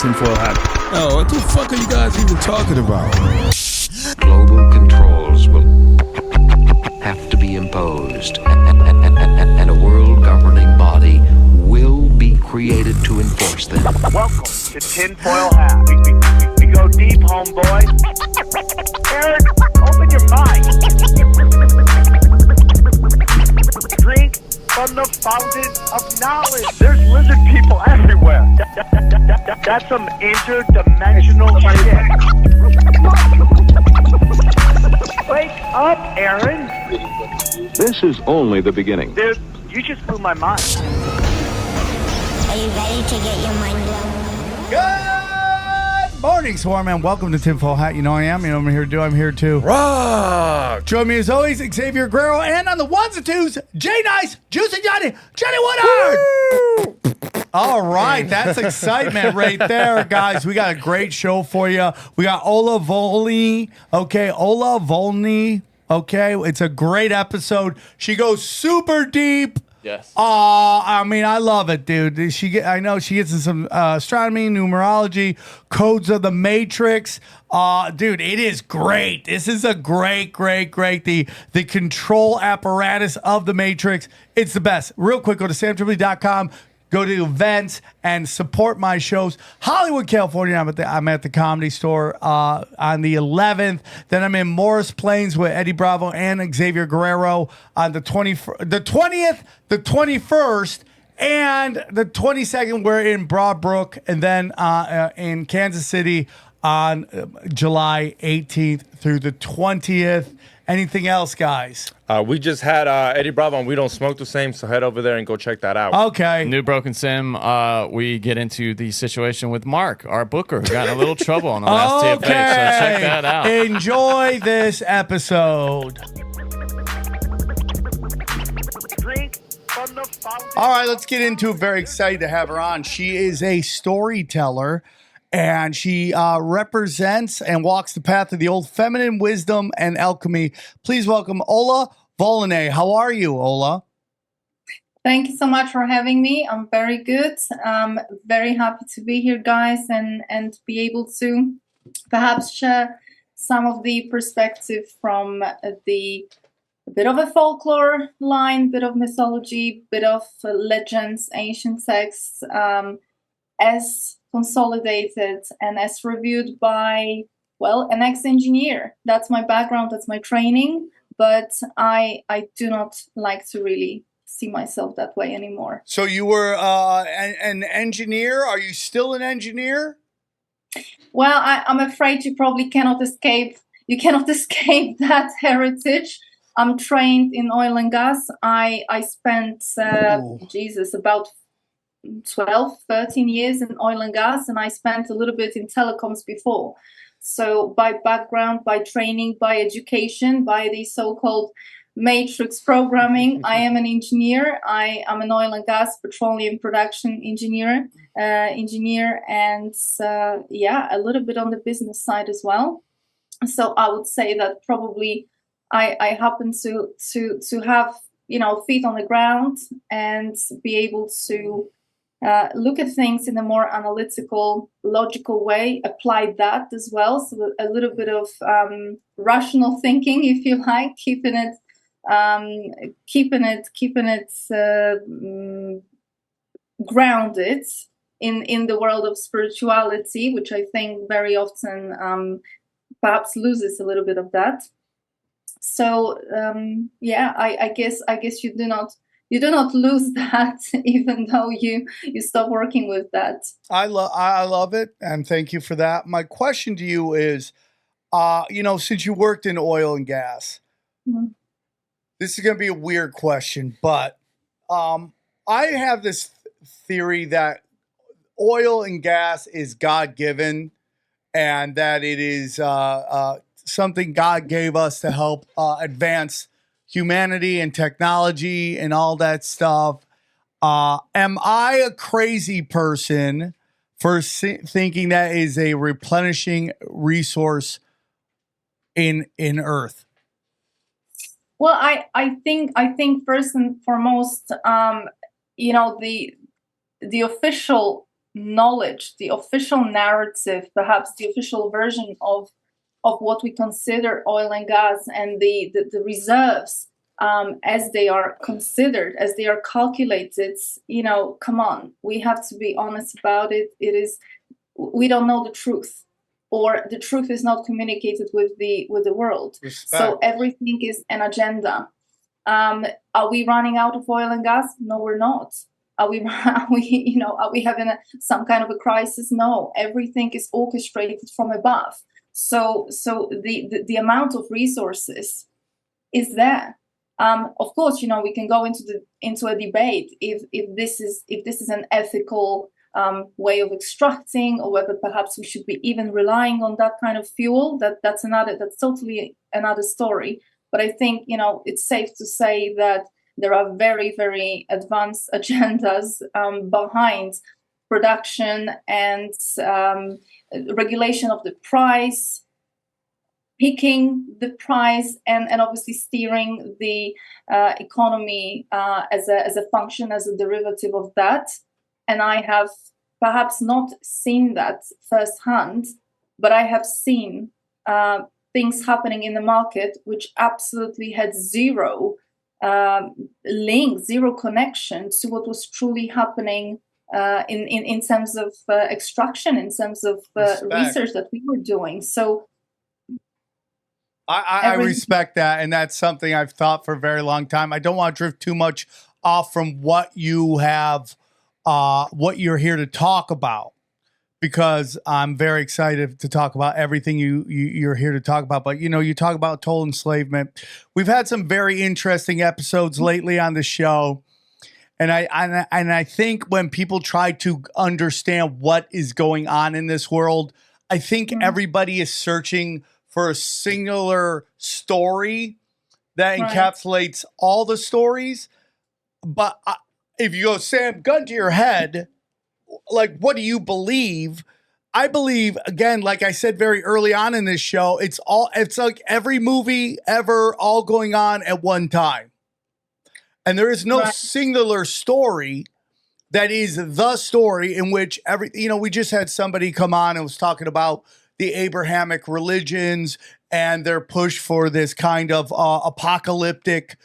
tinfoil hat. Oh, what the fuck are you guys even talking about? Global controls will have to be imposed, and a world governing body will be created to enforce them. Welcome to Tinfoil Hat. We go deep, homeboy. Aaron, open your mind. Drink from the fountain of knowledge. There's lizard people everywhere. That's some interdimensional shit. Wake up, Aaron. This is only the beginning. Dude, you just blew my mind. Are you ready to get your mind blown? Good morning, Swarm, and welcome to Tinfoil Hat. You know I am. You know what I'm here to do. I'm here to Rock! join me as always, Xavier Guerrero, and on the ones and twos, Jay Nice, Juicy Johnny, Johnny Woodard. All right, that's excitement right there, guys. We got a great show for you. We got Ola Wolny. Okay, Ola Wolny. Okay, it's a great episode. She goes super deep. Yes. I mean, I love it, dude. I know she gets in some astronomy, numerology, codes of the matrix. Dude, it is great. This is a great. The control apparatus of the matrix. It's the best. Real quick, go to samtripoli.com. Go to events and support my shows. Hollywood, California, I'm at the Comedy Store on the 11th. Then I'm in Morris Plains with Eddie Bravo and Xavier Guerrero on the 20th, the 21st, and the 22nd. We're in Broadbrook, and then in Kansas City on July 18th through the 20th. Anything else, guys? We just had Eddie Bravo on We Don't Smoke the Same, so head over there and go check that out. Okay. New Broken Sim, we get into the situation with Mark, our booker, who got in a little trouble on the last TFA, so check that out. Enjoy this episode. Drink from the fountain. All right, let's get into it. Very excited to have her on. She is a storyteller, and she represents and walks the path of the old feminine wisdom and alchemy. Please welcome Ola Wolny. How are you, Ola? Thank you so much for having me. I'm very good. Very happy to be here, guys, and be able to perhaps share some of the perspective from the bit of a folklore line, bit of mythology, bit of legends, ancient texts, as consolidated and as reviewed by, well, an ex-engineer. That's my background, that's my training, but I do not like to really see myself that way anymore. So you were an engineer. Are you still an engineer? Well, I'm afraid you probably cannot escape. You cannot escape that heritage. I'm trained in oil and gas. I spent, about 12, 13 years in oil and gas, and I spent a little bit in telecoms before. So by background, by training, by education, by the so-called matrix programming, I am an engineer. I am an oil and gas petroleum production engineer, and a little bit on the business side as well. So I would say that probably I happen to have, feet on the ground and be able to look at things in a more analytical, logical way, apply that as well. So a little bit of rational thinking, if you like, keeping it grounded in the world of spirituality, which I think very often perhaps loses a little bit of that. So I guess you do not lose that, even though you stop working with that. I love it, and thank you for that. My question to you is, since you worked in oil and gas, this is going to be a weird question, but I have this theory that oil and gas is God-given, and that it is something God gave us to help advance humanity and technology and all that stuff. Am I a crazy person for thinking that is a replenishing resource in Earth? Well, I think first and foremost, the official knowledge, the official narrative, perhaps the official version of what we consider oil and gas and the reserves, as they are considered, as they are calculated, come on, we have to be honest about it. We don't know the truth, or the truth is not communicated with the world. Respect. So everything is an agenda. Are we running out of oil and gas? No, we're not. Are we having some kind of a crisis? No, everything is orchestrated from above. So the amount of resources is there. Of course, we can go into a debate if this is an ethical way of extracting, or whether perhaps we should be even relying on that kind of fuel. That's totally another story. But I think it's safe to say that there are very, very advanced agendas behind production and regulation of the price, picking the price, and obviously steering the economy as a function, as a derivative of that. And I have perhaps not seen that firsthand, but I have seen things happening in the market which absolutely had zero link, zero connection to what was truly happening in terms of extraction, in terms of research that we were doing. So I respect that, and that's something I've thought for a very long time. I don't want to drift too much off from what you have, what you're here to talk about, because I'm very excited to talk about everything you're here to talk about. But you talk about toll enslavement. We've had some very interesting episodes lately on the show, and I think when people try to understand what is going on in this world, I think everybody is searching for a singular story that encapsulates all the stories. But if you go, Sam, gun to your head, like, what do you believe? I believe, again, like I said very early on in this show, it's like every movie ever all going on at one time. And there is no singular story that is the story in which we just had somebody come on and was talking about the Abrahamic religions and their push for this kind of apocalyptic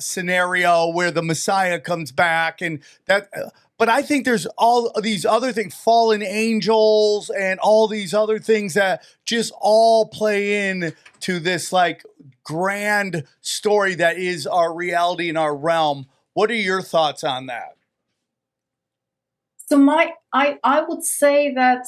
scenario where the Messiah comes back, and that. But I think there's all these other things, fallen angels, and all these other things that just all play in to this like grand story that is our reality in our realm. What are your thoughts on that? So I would say that,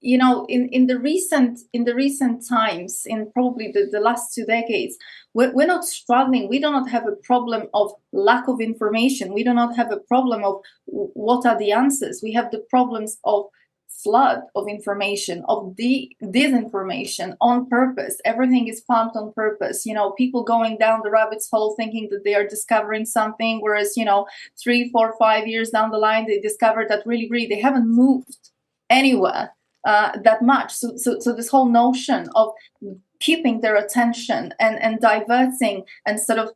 in the recent times, in probably the last 2 decades, we're not struggling. We do not have a problem of lack of information. We do not have a problem of what are the answers. We have the problems of flood of information, of disinformation on purpose. Everything is pumped on purpose. People going down the rabbit's hole thinking that they are discovering something, whereas 3, 4, 5 years down the line they discovered that really they haven't moved anywhere that much. So this whole notion of keeping their attention and diverting and sort of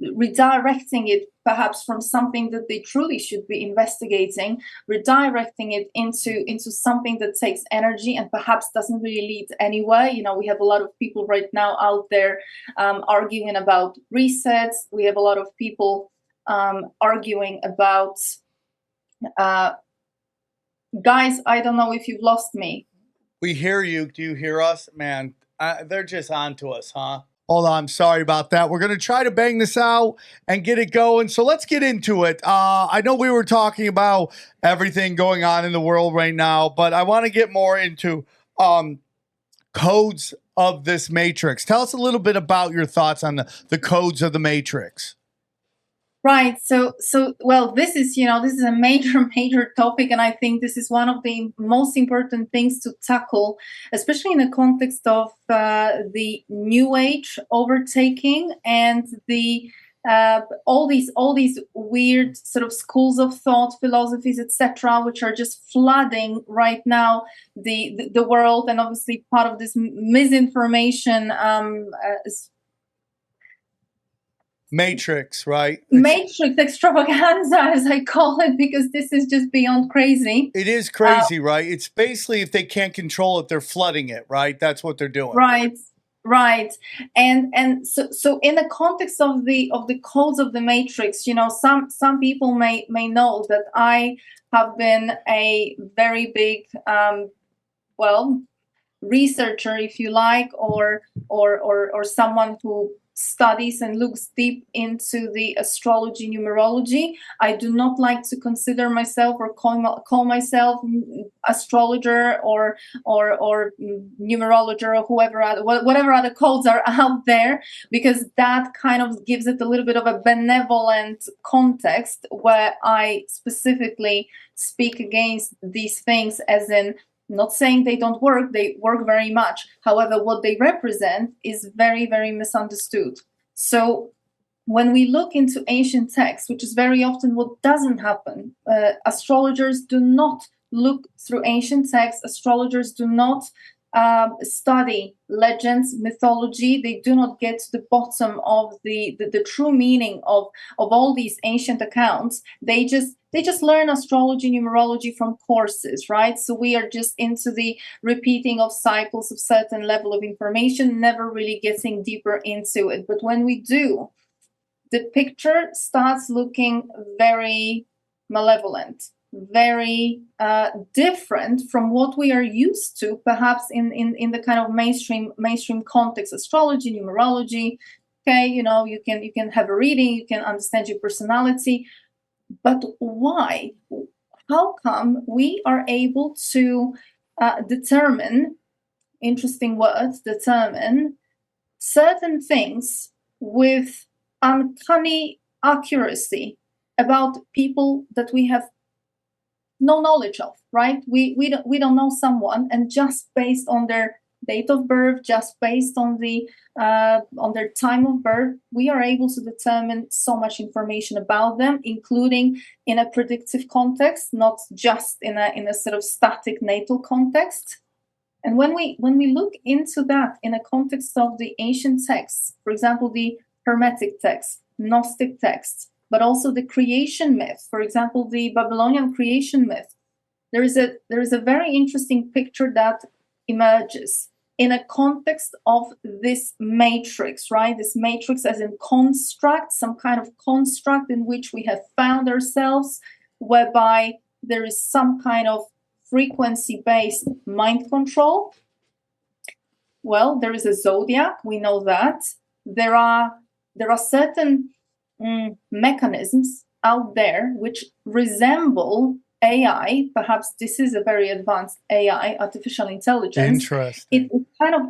redirecting it perhaps from something that they truly should be investigating, redirecting it into something that takes energy and perhaps doesn't really lead anywhere. We have a lot of people right now out there arguing about resets. We have a lot of people arguing about guys, I don't know if you've lost me. We hear you. Do you hear us? Man, they're just on to us, huh? Hold on. Sorry about that. We're going to try to bang this out and get it going. So let's get into it. I know we were talking about everything going on in the world right now, but I want to get more into codes of this matrix. Tell us a little bit about your thoughts on the codes of the matrix. Right. So well, this is a major topic, and I think this is one of the most important things to tackle, especially in the context of the New Age overtaking and the all these weird sort of schools of thought, philosophies, etc., which are just flooding right now the world, and obviously part of this misinformation Matrix, right? matrix extravaganza, as I call it, because this is just beyond crazy. It is crazy, right? It's basically if they can't control it, they're flooding it, right? That's what they're doing. Right. And so in the context of the codes of the matrix, some people may know that I have been a very big researcher, if you like, or someone who studies and looks deep into the astrology, numerology. I do not like to consider myself or call myself astrologer or numerologer or whatever other codes are out there, because that kind of gives it a little bit of a benevolent context where I specifically speak against these things, as in, not saying they don't work, they work very much. However, what they represent is very, very misunderstood. So when we look into ancient texts, which is very often what doesn't happen, astrologers do not look through ancient texts. Astrologers do not study legends, mythology. They do not get to the bottom of the true meaning of all these ancient accounts. They just learn astrology, numerology from courses, right? So we are just into the repeating of cycles of certain level of information, never really getting deeper into it. But when we do, the picture starts looking very malevolent, very different from what we are used to, perhaps in the kind of mainstream context, astrology, numerology. Okay, you can have a reading, you can understand your personality. But why? How come we are able to determine, interesting words, determine certain things with uncanny accuracy about people that we have no knowledge of, right? We don't know someone, and just based on their date of birth, just based on their time of birth, we are able to determine so much information about them, including in a predictive context, not just in a sort of static natal context. And when we look into that in a context of the ancient texts, for example, the Hermetic texts, Gnostic texts, but also the creation myth, for example, the Babylonian creation myth, there is a very interesting picture that emerges in a context of this matrix, right? This matrix as in construct, some kind of construct in which we have found ourselves, whereby there is some kind of frequency-based mind control. Well, there is a zodiac, we know that. There are certain mechanisms out there which resemble AI. Perhaps this is a very advanced AI, artificial intelligence. Interesting.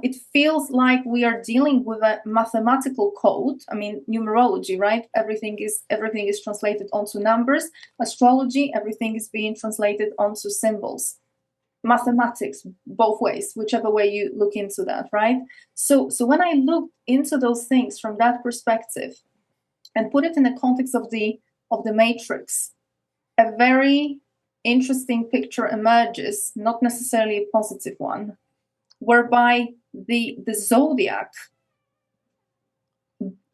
It feels like we are dealing with a mathematical code. I mean, numerology, right? Everything is translated onto numbers. Astrology, everything is being translated onto symbols. Mathematics, both ways, whichever way you look into that, right? So when I look into those things from that perspective and put it in the context of the matrix, a very interesting picture emerges, not necessarily a positive one, whereby the zodiac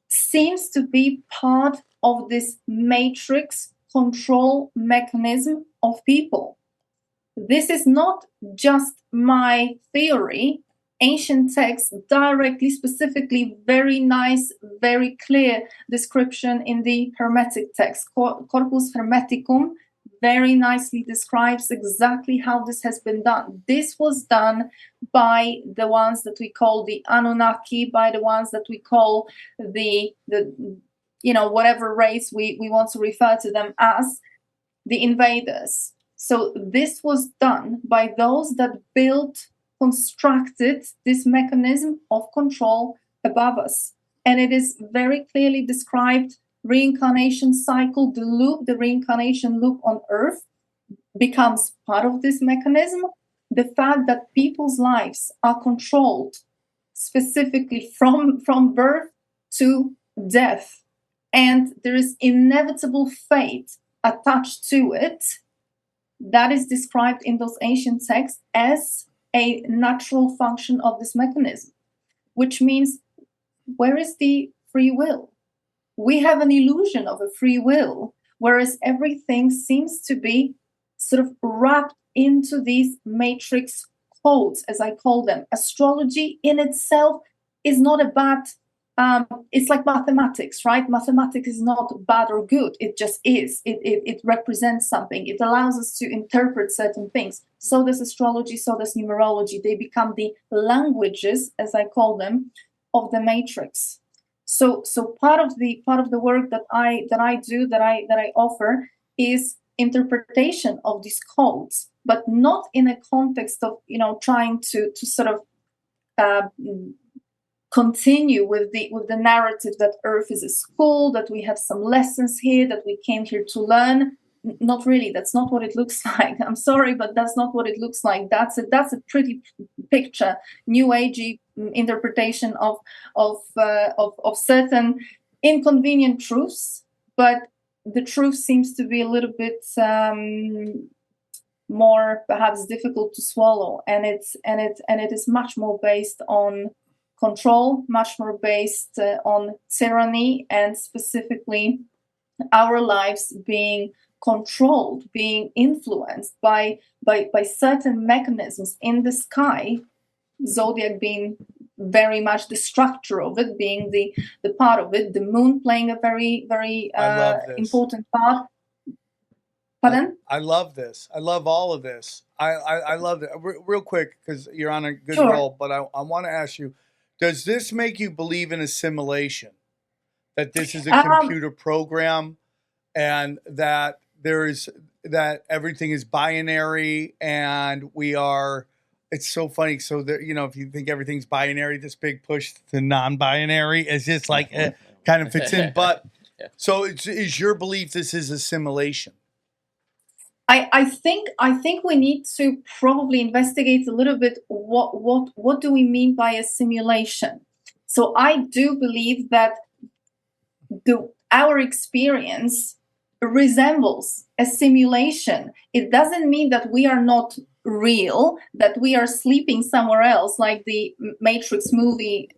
seems to be part of this matrix control mechanism of people. This is not just my theory. Ancient texts directly, specifically, very nice, very clear description in the Hermetic text. Corpus Hermeticum very nicely describes exactly how this has been done. This was done by the ones that we call the Anunnaki, by the ones that we call the whatever race we want to refer to them as, the invaders. So this was done by those that constructed this mechanism of control above us. And it is very clearly described. Reincarnation cycle, the reincarnation loop on Earth becomes part of this mechanism. The fact that people's lives are controlled specifically from birth to death, and there is inevitable fate attached to it, that is described in those ancient texts as a natural function of this mechanism, which means, where is the free will? we have an illusion of a free will, whereas everything seems to be sort of wrapped into these matrix codes, as I call them. Astrology in itself is not a bad, it's like mathematics, right? Mathematics is not bad or good. It just is. It represents something. It allows us to interpret certain things. So does astrology, so does numerology. They become the languages, as I call them, of the matrix. So part of the work that I offer is interpretation of these codes, but not in a context of trying to sort of continue with the narrative that Earth is a school, that we have some lessons here, that we came here to learn. Not really. That's not what it looks like. I'm sorry, but that's not what it looks like. That's a pretty picture, new agey interpretation of certain inconvenient truths, but the truth seems to be a little bit more perhaps difficult to swallow, and it is much more based on control, much more based on tyranny, and specifically our lives being controlled, being influenced by certain mechanisms in the sky, zodiac being very much the structure of it, being the part of it, the moon playing a very important part. Pardon? I love this. I love all of this. I love it. Real quick, because you're on a good Sure. roll, but I want to ask you, does this make you believe in a simulation? That this is a computer program, and that that everything is binary, and we are. It's so funny. So that if you think everything's binary, this big push to non-binary is just like it kind of fits in. But so is your belief this is a simulation? I think we need to probably investigate a little bit what do we mean by a simulation. So I do believe that our experience resembles a simulation. It doesn't mean that we are not real, that we are sleeping somewhere else, like the Matrix movie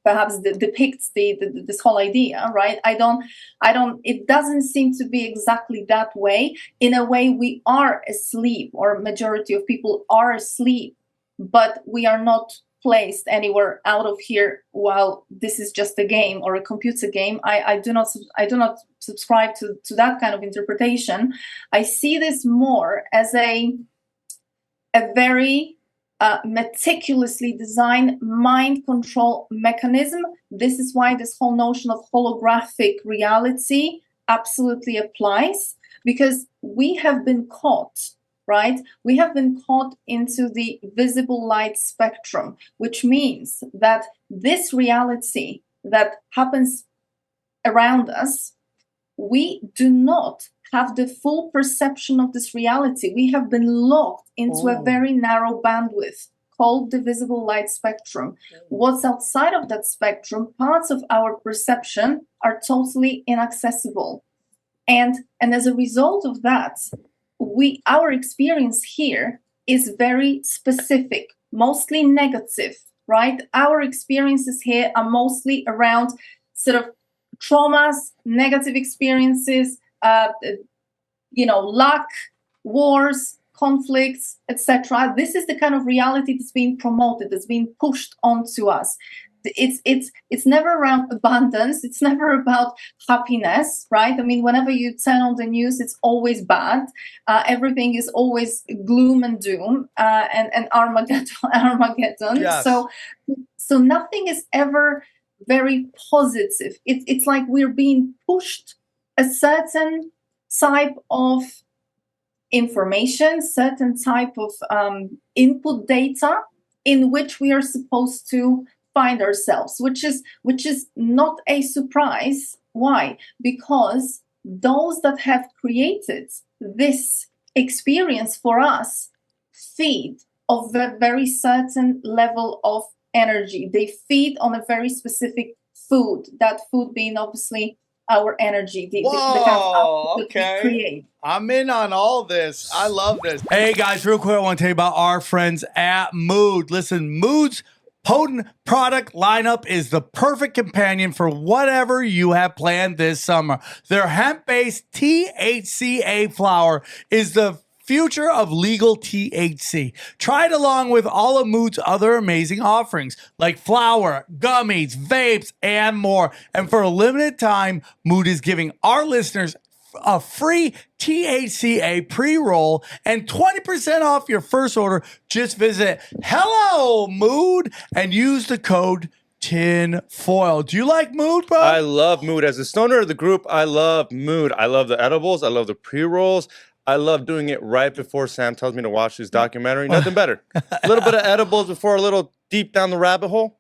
perhaps depicts this whole idea, right? It doesn't seem to be exactly that way. In a way, we are asleep, or majority of people are asleep, but we are not placed anywhere out of here while this is just a game or a computer game. I do not subscribe to that kind of interpretation. I see this more as a very meticulously designed mind control mechanism. This is why this whole notion of holographic reality absolutely applies, because we have been caught, right? We have been caught into the visible light spectrum, which means that this reality that happens around us, we do not have the full perception of this reality. We have been locked into a very narrow bandwidth called the visible light spectrum. What's outside of that spectrum, parts of our perception are totally inaccessible. And as a result of that, our experience here is very specific, mostly negative, right? Our experiences here are mostly around sort of traumas, negative experiences, luck, wars, conflicts, etc. This is the kind of reality that's being promoted, that's being pushed onto us. It's never around abundance. It's never about happiness, right? I mean, whenever you turn on the news, it's always bad. Everything is always gloom and doom and Armageddon. Yes. So nothing is ever very positive. It's like we're being pushed a certain type of information, certain type of input data in which we are supposed to find ourselves, which is not a surprise. Why? Because those that have created this experience for us feed of a very certain level of energy. They feed on a very specific food, that food being obviously our energy, the kind of output that we create. I'm in on all this. I love this. Hey guys, real quick, I want to tell you about our friends at Mood. Listen, Mood's potent product lineup is the perfect companion for whatever you have planned this summer. Their hemp-based THCA flower is the future of legal THC. Try it along with all of Mood's other amazing offerings like flower, gummies, vapes, and more. And for a limited time, Mood is giving our listeners a free THCA pre-roll and 20% off your first order. Just visit Hello Mood and use the code TINFOIL. Do you like Mood, bro? I love Mood. As a stoner of the group, I love Mood. I love the edibles. I love the pre-rolls. I love doing it right before Sam tells me to watch his documentary. Nothing better. A little bit of edibles before a little deep down the rabbit hole.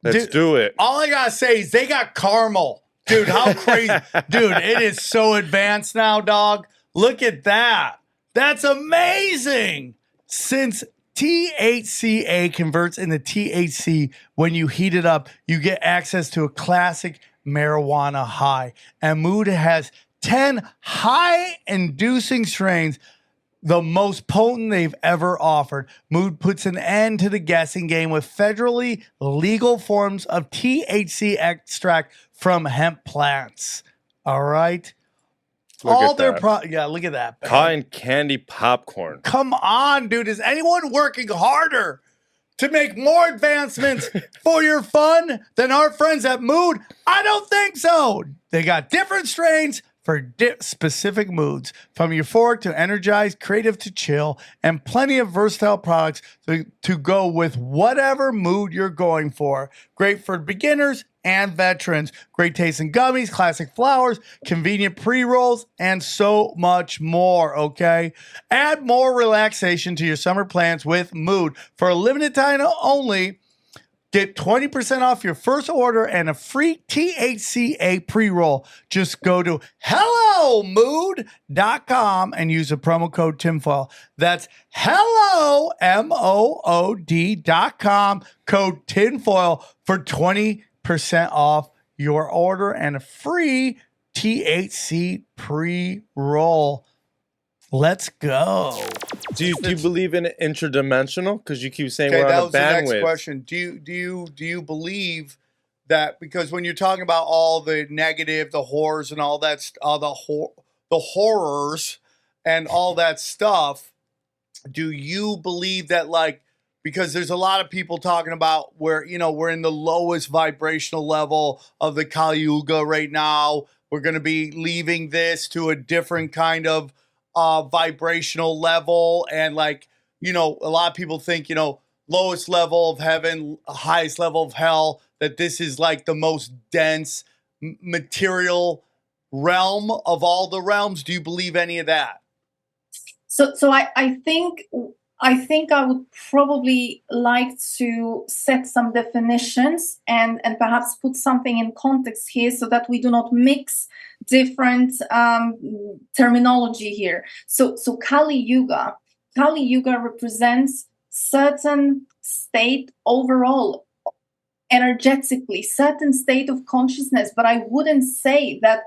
Let's do it. All I gotta say is they got caramel. Dude, how crazy. Dude, it is so advanced now, dog. Look at that. That's amazing. Since THCA converts into THC when you heat it up, you get access to a classic marijuana high. And Mood has 10 high-inducing strains, the most potent they've ever offered. Mood puts an end to the guessing game with federally legal forms of THC extract from hemp plants. All right? Look at that. Yeah, look at that. Cotton candy popcorn. Come on, dude. Is anyone working harder to make more advancements for your fun than our friends at Mood? I don't think so. They got different strains for specific moods, from euphoric to energized, creative to chill, and plenty of versatile products to go with whatever mood you're going for. Great for beginners and veterans. Great taste in gummies, classic flowers, convenient pre-rolls, and so much more, okay? Add more relaxation to your summer plans with Mood. For a limited time only, get 20% off your first order and a free THCA pre-roll. Just go to HelloMood.com and use the promo code TINFOIL. That's Hello, MOOD.com, code TINFOIL for 20% off your order and a free THC pre-roll. Let's go. Do you believe in interdimensional? Because you keep saying Okay, we're that on a was the next bandwidth. question. Do you believe that, because when you're talking about all the negative, the horrors and all that, the horrors and all that stuff, do you believe that, like, because there's a lot of people talking about where, you know, we're in the lowest vibrational level of the Kali Yuga right now. We're going to be leaving this to a different kind of vibrational level, and, like, you know, a lot of people think, you know, lowest level of heaven, highest level of hell, that this is like the most dense material realm of all the realms. Do you believe any of that? So I think I would probably like to set some definitions and perhaps put something in context here so that we do not mix different terminology here. So Kali Yuga represents certain state overall, energetically, certain state of consciousness, but I wouldn't say that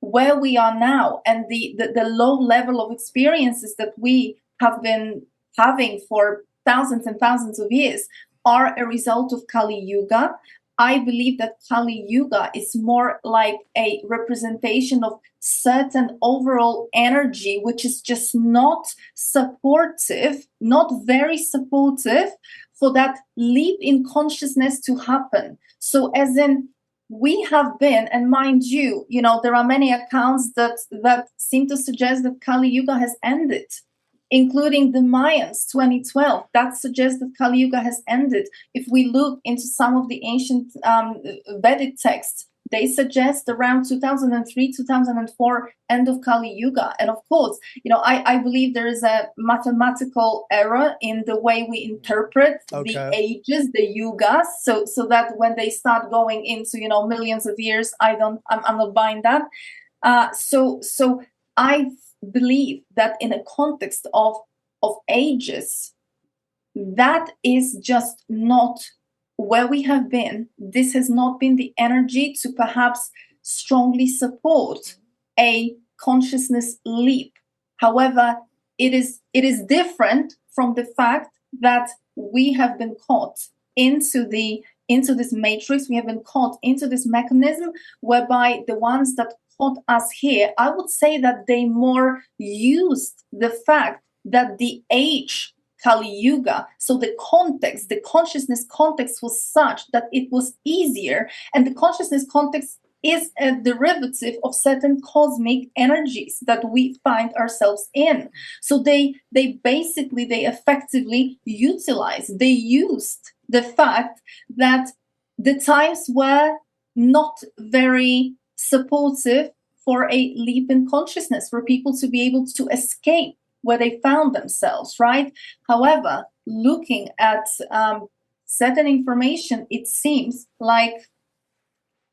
where we are now and the low level of experiences that we have been having for thousands and thousands of years are a result of Kali Yuga. I believe that Kali Yuga is more like a representation of certain overall energy, which is just not supportive, not very supportive for that leap in consciousness to happen. So as in, we have been, and mind you, you know, there are many accounts that seem to suggest that Kali Yuga has ended, including the Mayans, 2012. That suggests that Kali Yuga has ended. If we look into some of the ancient Vedic texts, they suggest around 2003, 2004, end of Kali Yuga. And of course, you know, I believe there is a mathematical error in the way we interpret the ages, the yugas, so that when they start going into, you know, millions of years, I'm not buying that. So I believe that in a context of ages, that is just not where we have been. This has not been the energy to perhaps strongly support a consciousness leap. However, it is different from the fact that we have been caught into this matrix. We have been caught into this mechanism whereby the ones that caught us here, I would say that they more used the fact that the age Kali Yuga, so the context, the consciousness context was such that it was easier, and the consciousness context is a derivative of certain cosmic energies that we find ourselves in. So they effectively utilized, they used the fact that the times were not very supportive for a leap in consciousness, for people to be able to escape where they found themselves, right? However, looking at certain information, it seems like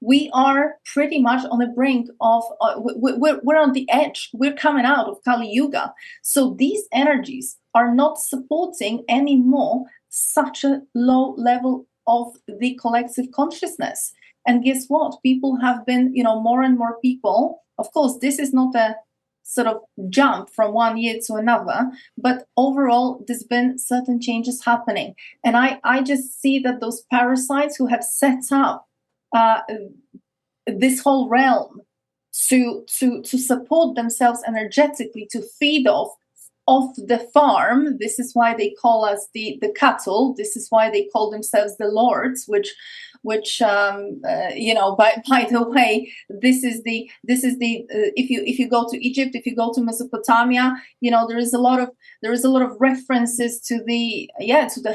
we are pretty much on the brink of, we're on the edge. We're coming out of Kali Yuga. So these energies are not supporting anymore such a low level of the collective consciousness. And guess what? People have been, more and more people. Of course, this is not a sort of jump from one year to another, but overall, there's been certain changes happening. And I just see that those parasites who have set up this whole realm to support themselves energetically, to feed off the farm. This is why they call us the cattle. This is why they call themselves the lords, which by the way, this is the if you go to Egypt, if you go to Mesopotamia, there is a lot of references to the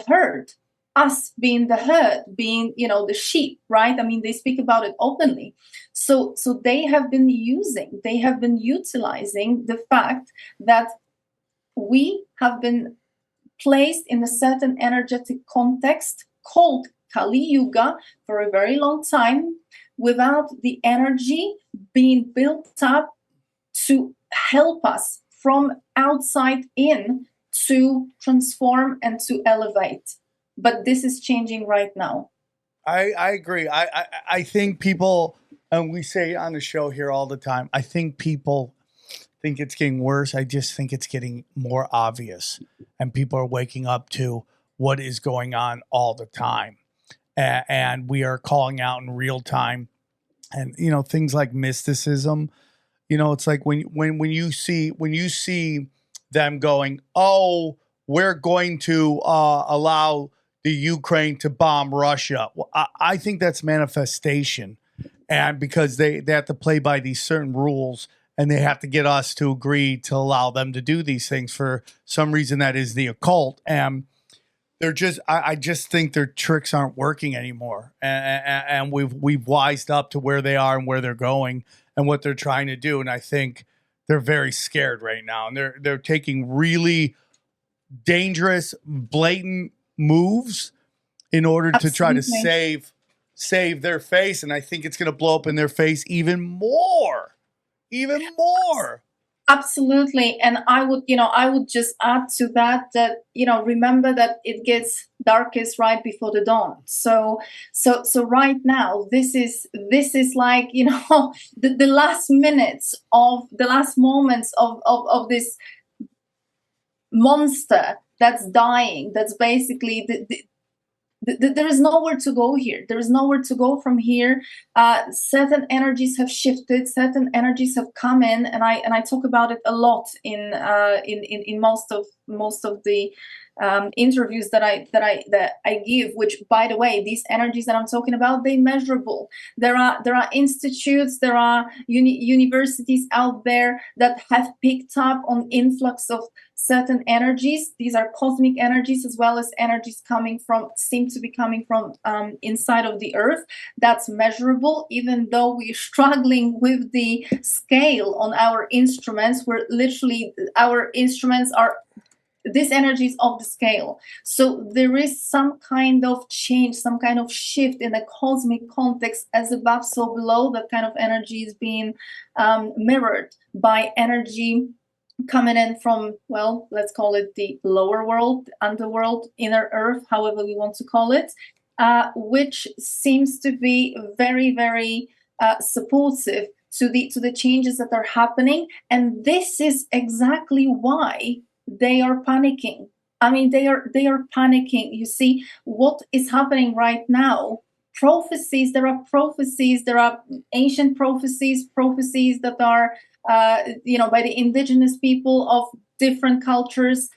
herd, us being the herd, being the sheep, right? I mean, they speak about it openly. So they have been utilizing the fact that we have been placed in a certain energetic context called Kali Yuga for a very long time, without the energy being built up to help us from outside in to transform and to elevate. But this is changing right now. I agree. I think people, and we say on the show here all the time, I think people think it's getting worse. I just think it's getting more obvious, and people are waking up to what is going on all the time. And we are calling out in real time. And, things like mysticism, it's like when you see them going, oh, we're going to allow the Ukraine to bomb Russia. Well, I think that's manifestation. And because they have to play by these certain rules, and they have to get us to agree to allow them to do these things for some reason that is the occult. And they're just, I just think their tricks aren't working anymore. And we've wised up to where they are and where they're going and what they're trying to do. And I think they're very scared right now. And they're taking really dangerous, blatant moves in order to try to save their face. And I think it's going to blow up in their face even more. Absolutely. And I would just add to that, remember that it gets darkest right before the dawn. So right now, this is like, the last minutes of the last moments of this monster that's dying. That's basically there is nowhere to go here. There is nowhere to go from here. Certain energies have shifted. Certain energies have come in, and I talk about it a lot in most of the interviews that I give. Which, by the way, these energies that I'm talking about, they're measurable. There are institutes, there are universities out there that have picked up on influx of certain energies. These are cosmic energies, as well as energies seem to be coming from inside of the earth. That's measurable. Even though we're struggling with the scale on our instruments, our instruments are this energy is off the scale. So there is some kind of change, some kind of shift in the cosmic context, as above, so below. That kind of energy is being mirrored by energy coming in from, well, let's call it the lower world, underworld, inner earth, however we want to call it, which seems to be very, very supportive to the changes that are happening. And this is exactly why they are panicking. I mean, they are panicking. You see what is happening right now. Prophecies. There are ancient prophecies that are, by the indigenous people of different cultures,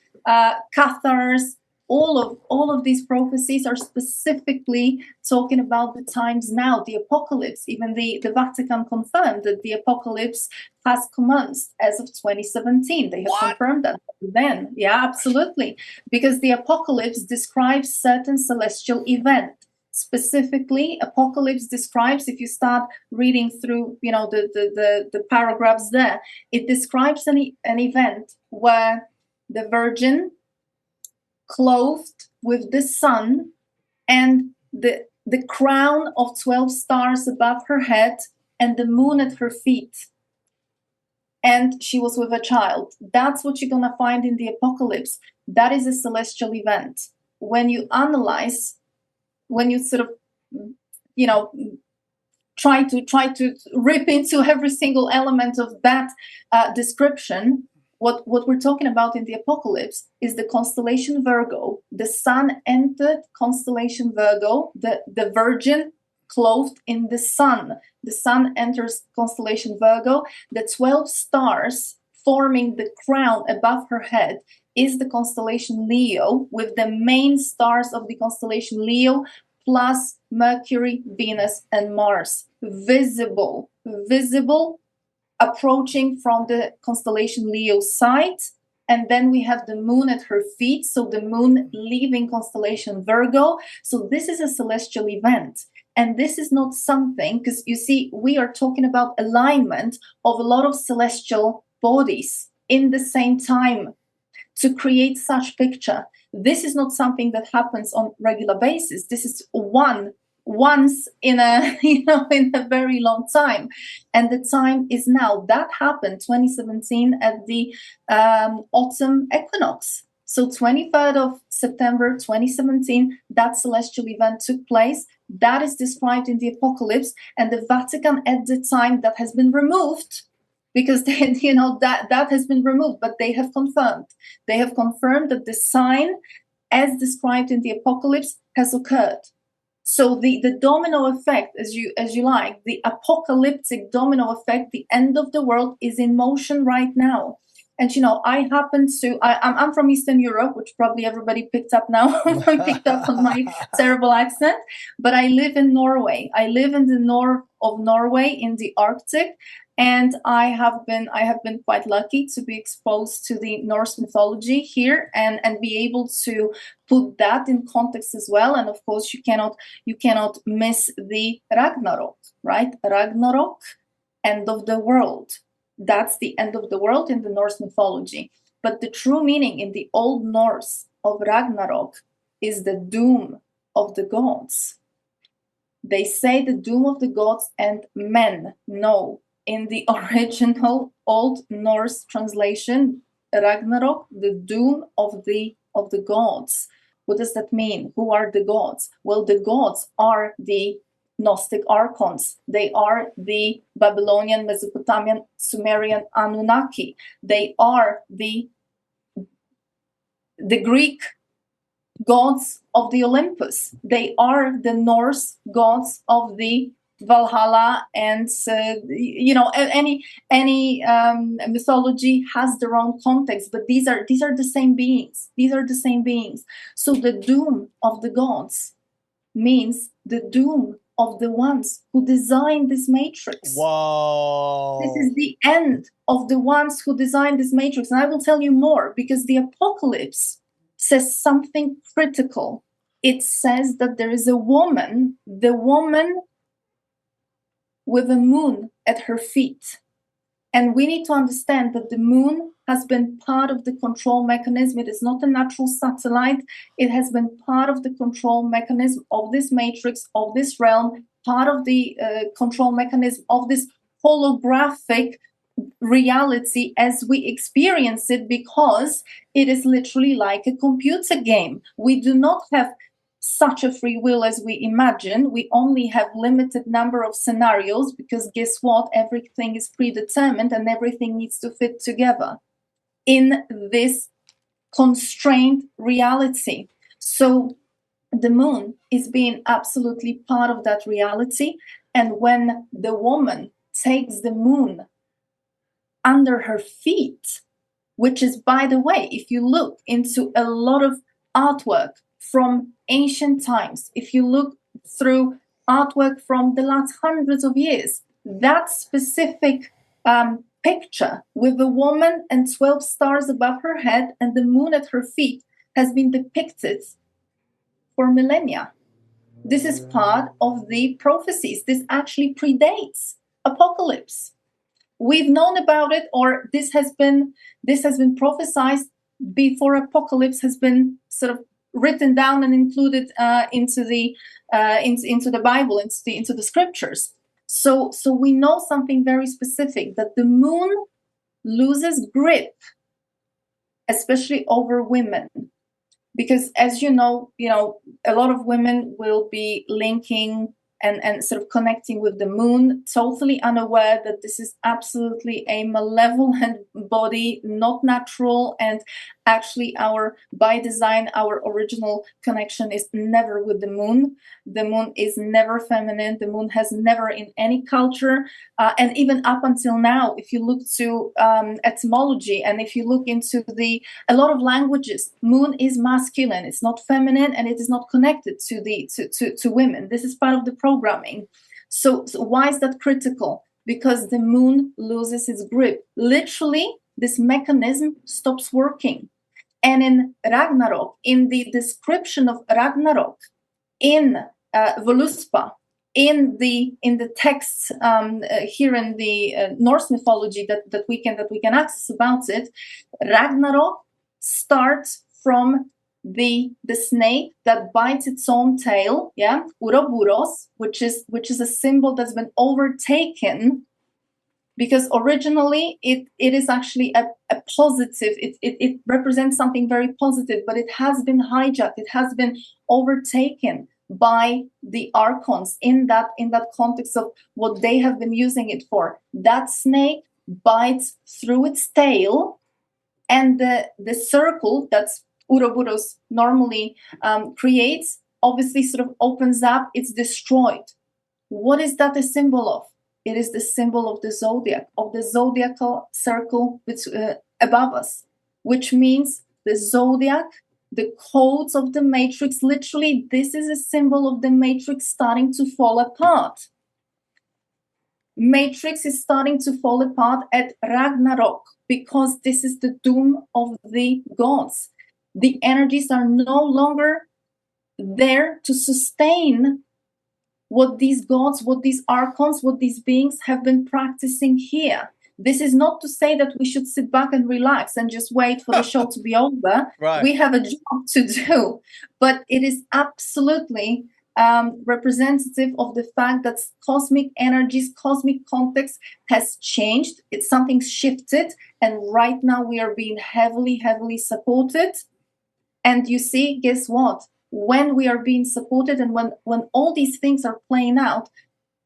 Cathars. All of these prophecies are specifically talking about the times now, the apocalypse. Even the Vatican confirmed that the apocalypse has commenced as of 2017. They have confirmed that then. Yeah, absolutely. Because the apocalypse describes certain celestial event. Specifically, apocalypse describes, if you start reading through, the paragraphs there, it describes an event where the Virgin, clothed with the sun and the crown of 12 stars above her head and the moon at her feet, and she was with a child. That's what you're gonna find in the apocalypse. That is a celestial event. When you analyze, when you sort of try to rip into every single element of that description, what we're talking about in the apocalypse is the constellation Virgo. The sun entered constellation Virgo, the Virgin clothed in the sun. The sun enters constellation Virgo. The 12 stars forming the crown above her head is the constellation Leo, with the main stars of the constellation Leo plus Mercury, Venus, and Mars. Visible, approaching from the constellation Leo side. And then we have the moon at her feet. So the moon leaving constellation Virgo. So this is a celestial event. And this is not something, because you see, we are talking about alignment of a lot of celestial bodies in the same time to create such picture. This is not something that happens on regular basis. This is once in a in a very long time, and the time is now. That happened 2017 at the autumn equinox. So 23rd of September 2017, that celestial event took place. That is described in the apocalypse, and the Vatican at the time, that has been removed, because that has been removed, but they have confirmed that the sign as described in the apocalypse has occurred. So the domino effect, as you like, the apocalyptic domino effect, the end of the world is in motion right now. And I'm from Eastern Europe, which probably everybody picked up now, picked up on my terrible accent. But I live in Norway. I live in the north of Norway in the Arctic. And I have been quite lucky to be exposed to the Norse mythology here and be able to put that in context as well. And of course, you cannot miss the Ragnarok, right? Ragnarok, end of the world. That's the end of the world in the Norse mythology. But the true meaning in the Old Norse of Ragnarok is the doom of the gods. They say the doom of the gods and men. No. In the original Old Norse translation, Ragnarok, the doom of the gods. What does that mean? Who are the gods? Well, the gods are the Gnostic archons. They are the Babylonian, Mesopotamian, Sumerian Anunnaki. They are the Greek gods of the Olympus. They are the Norse gods of the Valhalla, and any mythology has their own context, but these are the same beings. These are the same beings. So the doom of the gods means the doom of the ones who designed this matrix. Whoa! This is the end of the ones who designed this matrix, and I will tell you more, because the apocalypse says something critical. It says that there is a woman, the woman with the moon at her feet. And we need to understand that the moon has been part of the control mechanism. It is not a natural satellite. It has been part of the control mechanism of this matrix, of this realm, part of the control mechanism of this holographic reality as we experience it, because it is literally like a computer game. We do not have such a free will as we imagine. We only have limited number of scenarios, because guess what? Everything is predetermined and everything needs to fit together in this constrained reality. So the moon is being absolutely part of that reality. And when the woman takes the moon under her feet, which is, by the way, if you look into a lot of artwork from ancient times, if you look through artwork from the last hundreds of years, that specific picture with a woman and 12 stars above her head and the moon at her feet has been depicted for millennia. This is part of the prophecies. This actually predates apocalypse. We've known about it, or this has been prophesied before apocalypse has been sort of written down and included into the Bible, into the scriptures. So we know something very specific, that the moon loses grip, especially over women. Because as you know, a lot of women will be linking and sort of connecting with the moon, totally unaware that this is absolutely a malevolent body, not natural, and actually by design, our original connection is never with the moon. The moon is never feminine. The moon has never in any culture, and even up until now, if you look to etymology and if you look into a lot of languages, moon is masculine. It's not feminine, and it is not connected to women. This is part of the programming. So why is that critical? Because the moon loses its grip. Literally, this mechanism stops working. And in Ragnarok, in the description of Ragnarok, in Voluspa, in the texts here in the Norse mythology that we can access about it, Ragnarok starts from the snake that bites its own tail, Ouroboros, which is a symbol that's been overtaken, because originally it is actually a positive, it represents something very positive, but it has been hijacked, it has been overtaken by the archons in that context of what they have been using it for. That snake bites through its tail, and the circle that's Ouroboros normally creates obviously sort of opens up, it's destroyed. What is that a symbol of? It is the symbol of the zodiac, of the zodiacal circle above us, which means the zodiac, the codes of the matrix. Literally, this is a symbol of the matrix starting to fall apart. Matrix is starting to fall apart at Ragnarok, because this is the doom of the gods. The energies are no longer there to sustain what these gods, what these archons, what these beings have been practicing here. This is not to say that we should sit back and relax and just wait for the show to be over. Right. We have a job to do, but it is absolutely representative of the fact that cosmic energies, cosmic context has changed. It's something shifted, and right now we are being heavily, heavily supported. And you see, guess what? When we are being supported and when all these things are playing out,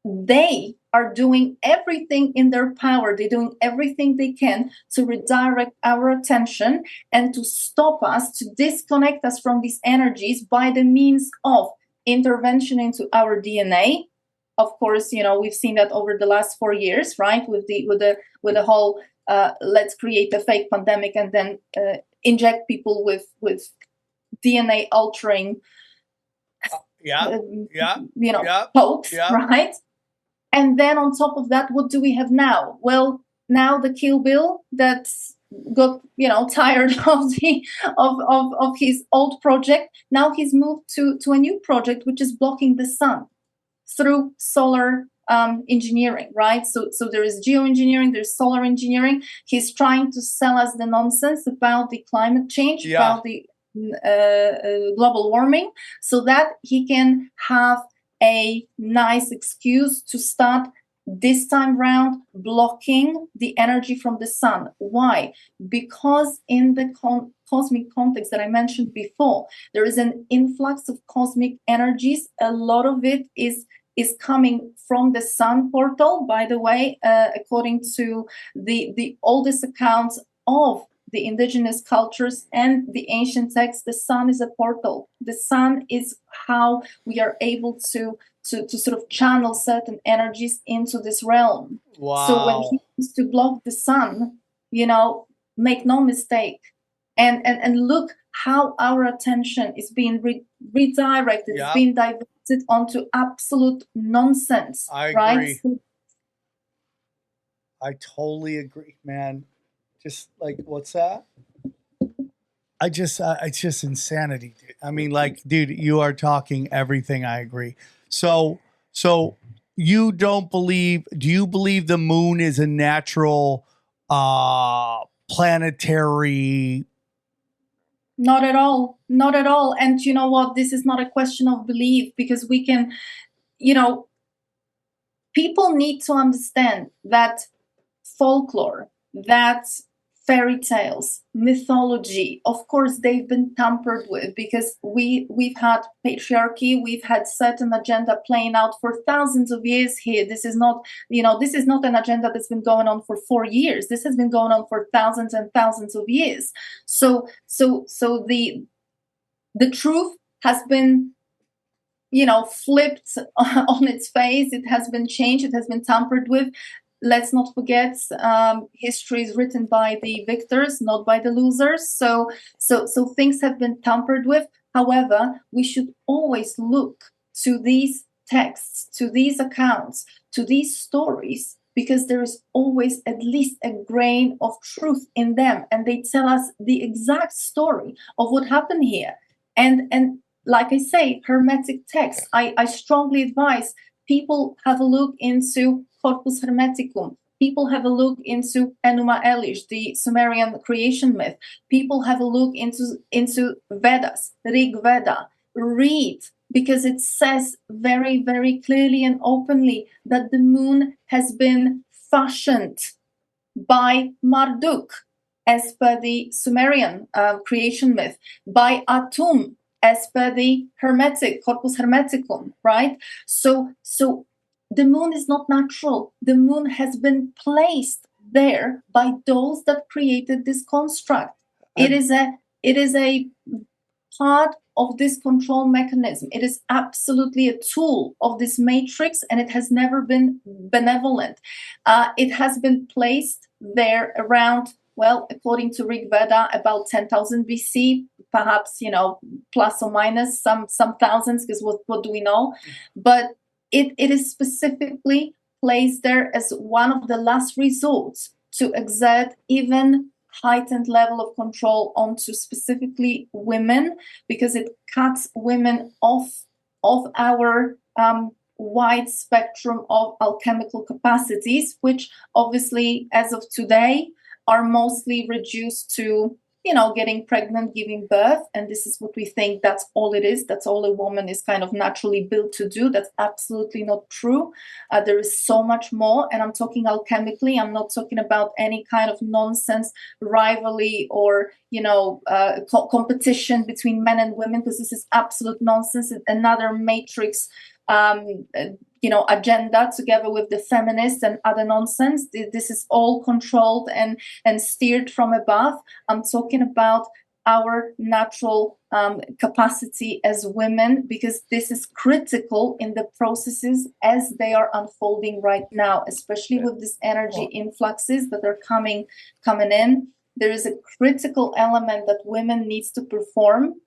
they are doing everything in their power. They're doing everything they can to redirect our attention and to stop us, to disconnect us from these energies by the means of intervention into our DNA. Of course, we've seen that over the last 4 years, right? With the whole let's create a fake pandemic and then inject people with DNA altering, hoax, right? And then on top of that, what do we have now? Well, now the Kill Bill that's got tired of his old project. Now he's moved to a new project, which is blocking the sun through solar engineering, right? So there is geoengineering, there's solar engineering. He's trying to sell us the nonsense about the climate change, about the global warming, so that he can have a nice excuse to start this time round blocking the energy from the sun. Why? Because in the cosmic context that I mentioned before, there is an influx of cosmic energies. A lot of it is coming from the sun portal. By the way, according to the oldest accounts of the indigenous cultures and the ancient texts, the sun is a portal. The sun is how we are able to sort of channel certain energies into this realm. Wow. So when he wants to block the sun, make no mistake, and look how our attention is being redirected, Yep. it's being diverted onto absolute nonsense. I right? agree. So I totally agree, man. Just like, what's that? It's just insanity, dude. I mean, like, dude, you are talking everything. I agree. So you do you believe the moon is a natural, planetary? Not at all. Not at all. And you know what? This is not a question of belief, because we can, people need to understand that folklore, that fairy tales, mythology, of course, they've been tampered with, because we've had patriarchy, we've had certain agenda playing out for thousands of years here. This is not, this is not an agenda that's been going on for 4 years. This has been going on for thousands and thousands of years. So the truth has been, flipped on its face. It has been changed. It has been tampered with. Let's not forget, history is written by the victors, not by the losers. So things have been tampered with. However, we should always look to these texts, to these accounts, to these stories, because there is always at least a grain of truth in them, and they tell us the exact story of what happened here. And like I say, Hermetic texts, I strongly advise people have a look into Corpus Hermeticum. People have a look into Enuma Elish, the Sumerian creation myth. People have a look into Vedas, Rig Veda. Read, because it says very, very clearly and openly that the moon has been fashioned by Marduk, as per the Sumerian creation myth, by Atum, as per the Hermetic, Corpus Hermeticum, right? So the moon is not natural. The moon has been placed there by those that created this construct. It is a part of this control mechanism. It is absolutely a tool of this matrix, and it has never been benevolent. It has been placed there around, well, according to Rig Veda, about 10,000 BC, perhaps, plus or minus some thousands, because what do we know? But it is specifically placed there as one of the last resorts to exert even heightened level of control onto specifically women, because it cuts women off our wide spectrum of alchemical capacities, which obviously, as of today, are mostly reduced to, getting pregnant, giving birth. And this is what we think that's all it is. That's all a woman is kind of naturally built to do. That's absolutely not true. There is so much more. And I'm talking alchemically. I'm not talking about any kind of nonsense rivalry or, competition between men and women, because this is absolute nonsense. It's another matrix agenda, together with the feminists and other nonsense. This is all controlled and steered from above. I'm talking about our natural capacity as women, because this is critical in the processes as they are unfolding right now, especially with these energy influxes that are coming in. There is a critical element that women needs to perform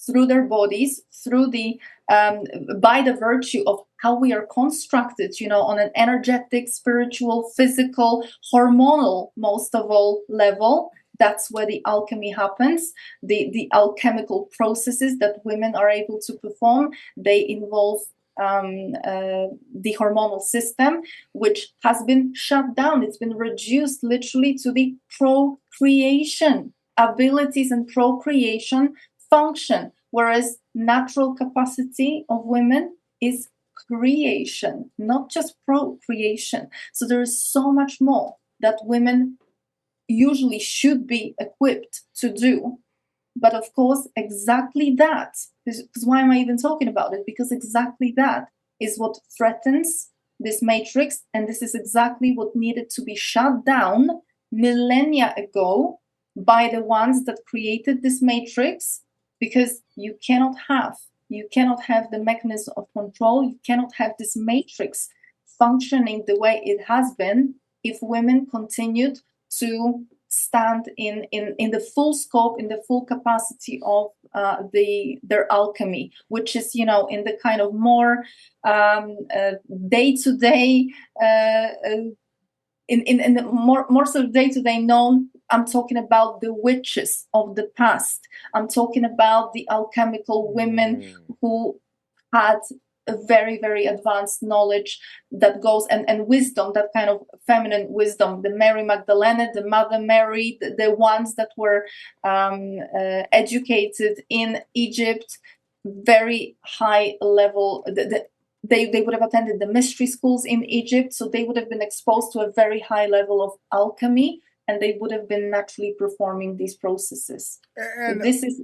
through their bodies, through the by the virtue of how we are constructed, on an energetic, spiritual, physical, hormonal, most of all level. That's where the alchemy happens. The alchemical processes that women are able to perform, they involve the hormonal system, which has been shut down. It's been reduced literally to the procreation abilities and procreation function, whereas natural capacity of women is creation, not just procreation. So there is so much more that women usually should be equipped to do. But of course, exactly that is why am I even talking about it? Because exactly that is what threatens this matrix, and this is exactly what needed to be shut down millennia ago, by the ones that created this matrix, because you cannot have the mechanism of control, you cannot have this matrix functioning the way it has been if women continued to stand in the full scope, in the full capacity of their alchemy, which is, in the kind of more day-to-day, in the more sort of day-to-day known. I'm talking about the witches of the past. I'm talking about the alchemical women who had a very, very advanced knowledge that goes and wisdom, that kind of feminine wisdom, the Mary Magdalene, the Mother Mary, the ones that were educated in Egypt, very high level. They would have attended the mystery schools in Egypt, so they would have been exposed to a very high level of alchemy, and they would have been naturally performing these processes. And this is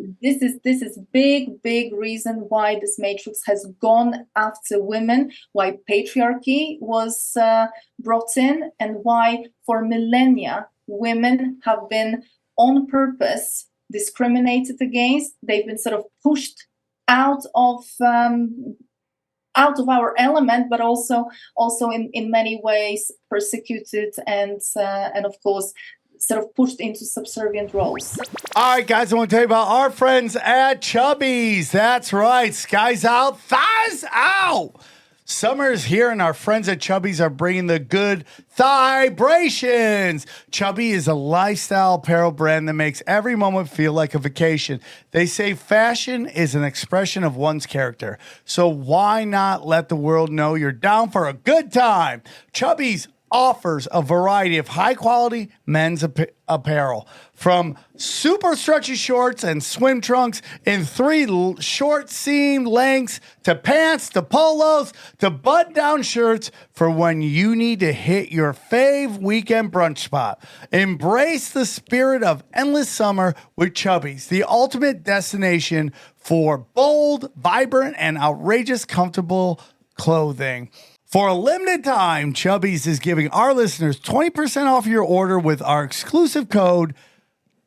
big reason why this matrix has gone after women, why patriarchy was brought in, and why for millennia women have been on purpose discriminated against. They've been sort of pushed out of our element, but also in many ways persecuted and of course sort of pushed into subservient roles. All right, guys, I want to tell you about our friends at Chubby's. That's right, skies out, thighs out. Summer's here, and our friends at Chubby's are bringing the good vibrations. Chubby is a lifestyle apparel brand that makes every moment feel like a vacation. They say fashion is an expression of one's character, so why not let the world know you're down for a good time? Chubby's offers a variety of high-quality men's apparel, from super stretchy shorts and swim trunks in 3 short seam lengths, to pants, to polos, to button-down shirts for when you need to hit your fave weekend brunch spot. Embrace the spirit of endless summer with Chubby's, the ultimate destination for bold, vibrant, and outrageous comfortable clothing. For a limited time, Chubby's is giving our listeners 20% off your order with our exclusive code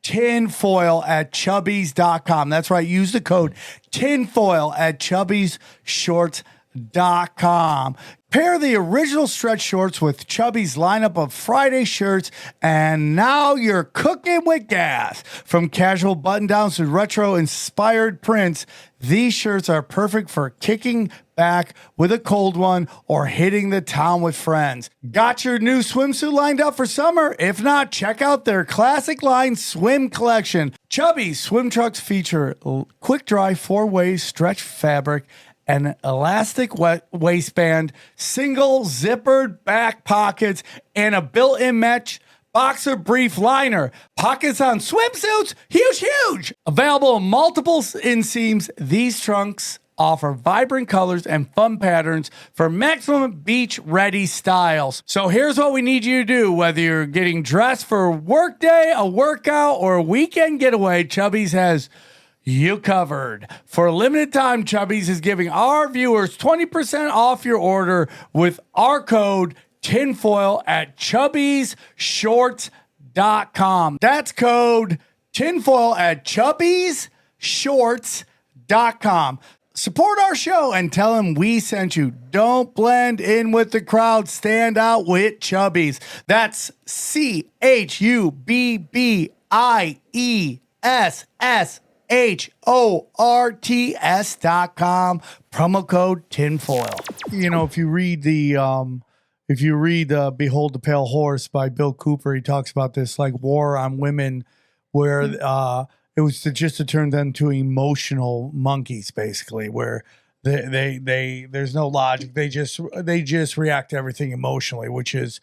TINFOIL at Chubby's.com. That's right. Use the code TINFOIL at Chubby'sShorts.com. Pair the original stretch shorts with Chubby's lineup of Friday shirts, and now you're cooking with gas. From casual button-downs to retro-inspired prints, these shirts are perfect for kicking back with a cold one or hitting the town with friends. Got your new swimsuit lined up for summer? If not, check out their classic line swim collection. Chubby's swim trunks feature quick-dry 4-way stretch fabric, an elastic waistband, single zippered back pockets, and a built-in mesh boxer brief liner. Pockets on swimsuits, huge. Available in multiple inseams, these trunks offer vibrant colors and fun patterns for maximum beach-ready styles. So here's what we need you to do. Whether you're getting dressed for a work day, a workout, or a weekend getaway, Chubby's has you covered. For a limited time, Chubby's is giving our viewers 20% off your order with our code TINFOIL at Chubby'sShorts.com. That's code TINFOIL at Chubby'sShorts.com. Support our show and tell them we sent you. Don't blend in with the crowd. Stand out with Chubby's. That's Chubby'sShorts.com. Promo code TINFOIL. You know, if you read Behold the Pale Horse by Bill Cooper, he talks about this like war on women, where it was to turn them to emotional monkeys, basically, where they there's no logic. They just react to everything emotionally, which is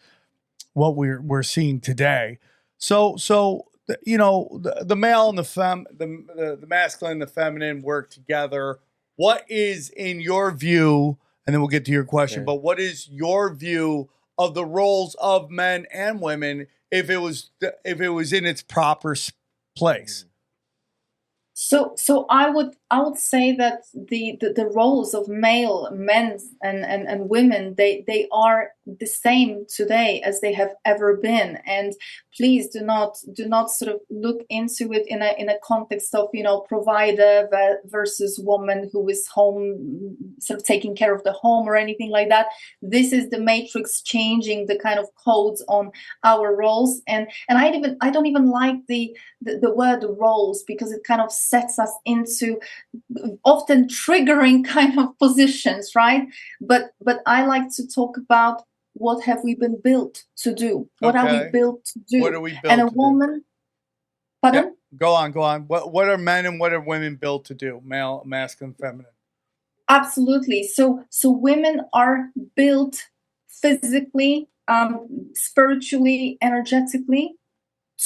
what we're seeing today. So you know, the male and the masculine and the feminine work together. What is, in your view, and then we'll get to your question, but what is your view of the roles of men and women if it was in its proper place? So I would say that the roles of men and women, they are the same today as they have ever been. And please do not sort of look into it in a context of, provider versus woman who is home, sort of taking care of the home or anything like that. This is the matrix changing the kind of codes on our roles. And I don't even like the word roles, because it kind of sets us into often triggering kind of positions, right? But I like to talk about what have we been built to do? What are we built to do? What are we built and a to woman, do? pardon? Yeah, go on. What are men and what are women built to do? Male, masculine, feminine. Absolutely. So women are built physically, spiritually, energetically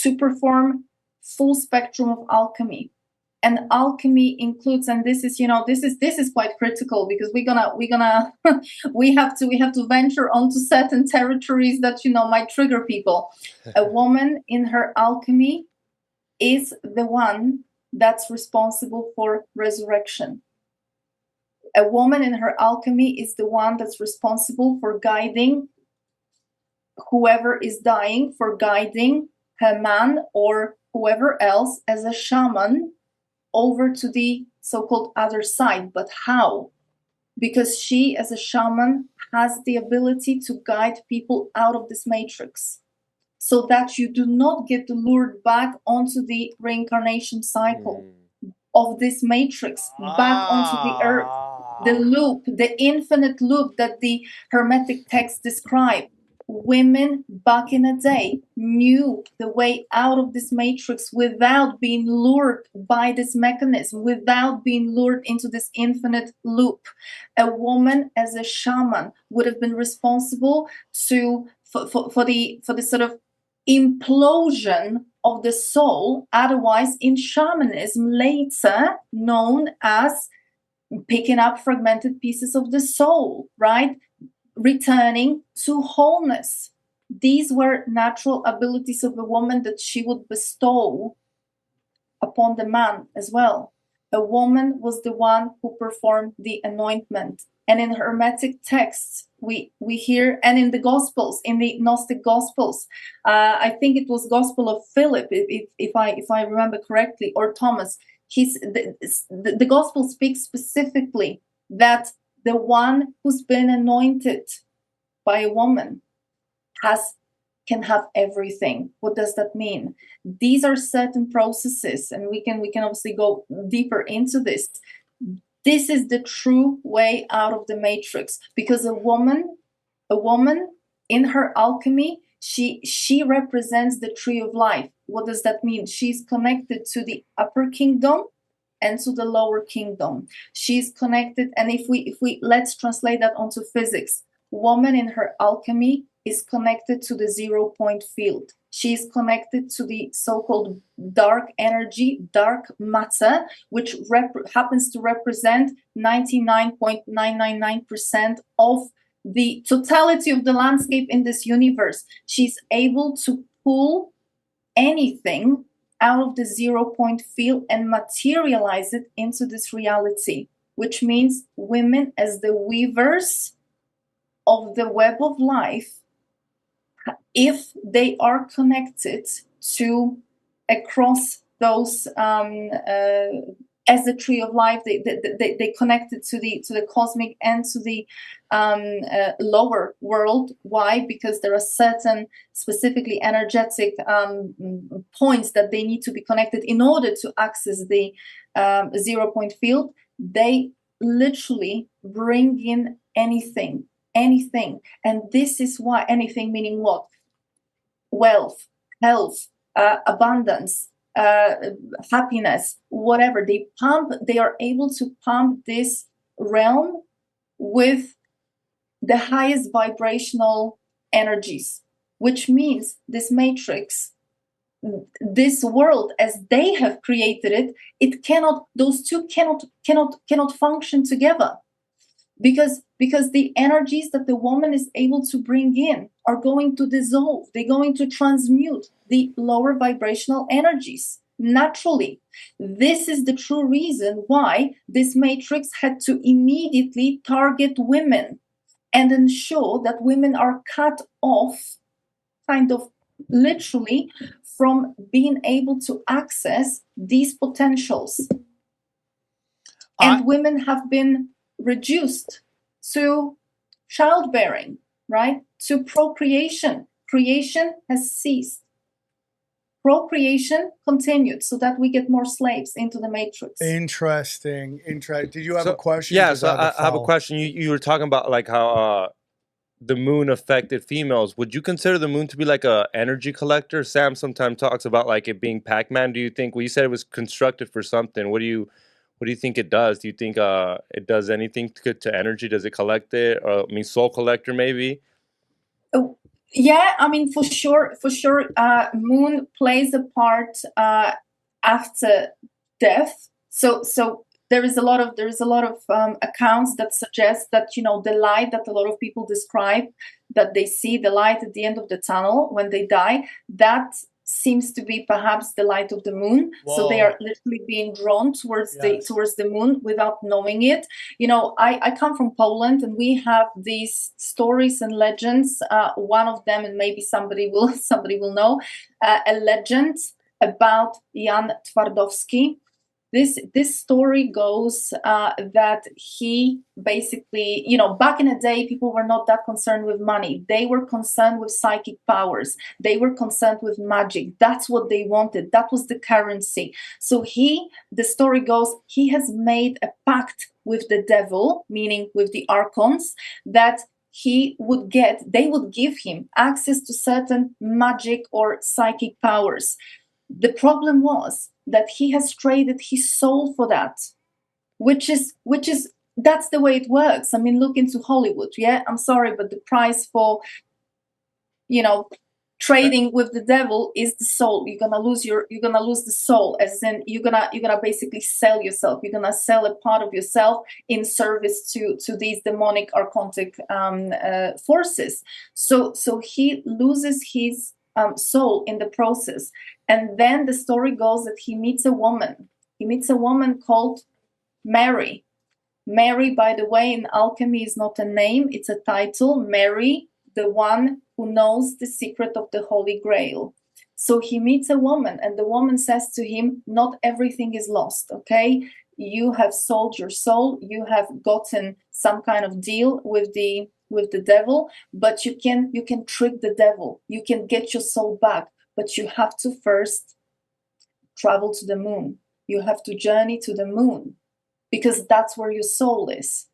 to perform full spectrum of alchemy. And alchemy includes, and this is quite critical, because we have to venture onto certain territories that might trigger people. A woman in her alchemy is the one that's responsible for resurrection. A woman in her alchemy is the one that's responsible for guiding whoever is dying, for guiding her man or whoever else as a shaman over to the so-called other side. But how? Because she, as a shaman, has the ability to guide people out of this matrix, so that you do not get lured back onto the reincarnation cycle of this matrix, back onto the earth, the loop, the infinite loop that the Hermetic texts describe. Women back in the day knew the way out of this matrix without being lured by this mechanism, without being lured into this infinite loop. A woman as a shaman would have been responsible for the sort of implosion of the soul, otherwise in shamanism later known as picking up fragmented pieces of the soul, right? Returning to wholeness. These were natural abilities of a woman that she would bestow upon the man as well. A woman was the one who performed the anointment. And in Hermetic texts, we hear, and in the Gospels, in the Gnostic Gospels, I think it was Gospel of Philip, if I remember correctly, or Thomas. The Gospel speaks specifically that the one who's been anointed by a woman can have everything. What does that mean? These are certain processes, and we can obviously go deeper into this. This is the true way out of the matrix, because a woman in her alchemy, she represents the tree of life. What does that mean? She's connected to the upper kingdom and to the lower kingdom. She's connected, and if we let's translate that onto physics. Woman in her alchemy is connected to the 0 point field. She is connected to the so-called dark energy, dark matter, which happens to represent 99.999% of the totality of the landscape in this universe. She's able to pull anything out of the 0 point field and materialize it into this reality, which means women as the weavers of the web of life, if they are connected to across those as the tree of life, they connected to the cosmic and to the lower world. Why? Because there are certain specifically energetic points that they need to be connected in order to access the 0 point field. They literally bring in anything. And this is why anything, meaning what? Wealth, health, abundance, happiness, whatever. They are able to pump this realm with the highest vibrational energies, which means this matrix, this world as they have created it, those two cannot function together. Because the energies that the woman is able to bring in are going to dissolve. They're going to transmute the lower vibrational energies. naturally. This is the true reason why this matrix had to immediately target women and ensure that women are cut off, kind of literally, from being able to access these potentials. And women have been reduced to childbearing, right? To procreation. Creation has ceased. Procreation continued so that we get more slaves into the matrix. Interesting. Did you have a question? Yeah, so I have a question. You were talking about like how the moon affected females. Would you consider the moon to be like a energy collector? Sam sometimes talks about like it being Pac-Man. Do you think? Well, you said it was constructed for something. What do you think it does? Do you think it does anything to energy? Does it collect it? Or, I mean, soul collector maybe? Yeah, I mean, for sure, moon plays a part after death. So there is a lot of accounts that suggest that, you know, the light that a lot of people describe, that they see the light at the end of the tunnel when they die, that seems to be perhaps the light of the moon. Whoa. So they are literally being drawn towards the moon without knowing it. You know, I come from Poland, and we have these stories and legends. One of them, and maybe somebody will know, a legend about Jan Twardowski. This story goes that he basically, you know, back in the day, people were not that concerned with money. They were concerned with psychic powers. They were concerned with magic. That's what they wanted. That was the currency. So the story goes, he has made a pact with the devil, meaning with the archons, that they would give him access to certain magic or psychic powers. The problem was that he has traded his soul for that, which is that's the way it works. I mean, look into Hollywood. Yeah, I'm sorry, but the price for, you know, trading with the devil is the soul. You're gonna lose the soul, as in you're gonna basically sell yourself. You're gonna sell a part of yourself in service to these demonic archontic forces. So he loses his soul in the process. And then the story goes that he meets a woman. He meets a woman called Mary. Mary, by the way, in alchemy is not a name, it's a title. Mary, the one who knows the secret of the Holy Grail. So he meets a woman, and the woman says to him, not everything is lost, okay? You have sold your soul, you have gotten some kind of deal with the devil, but you can trick the devil. You can get your soul back. But you have to first travel to the moon. You have to journey to the moon, because that's where your soul is.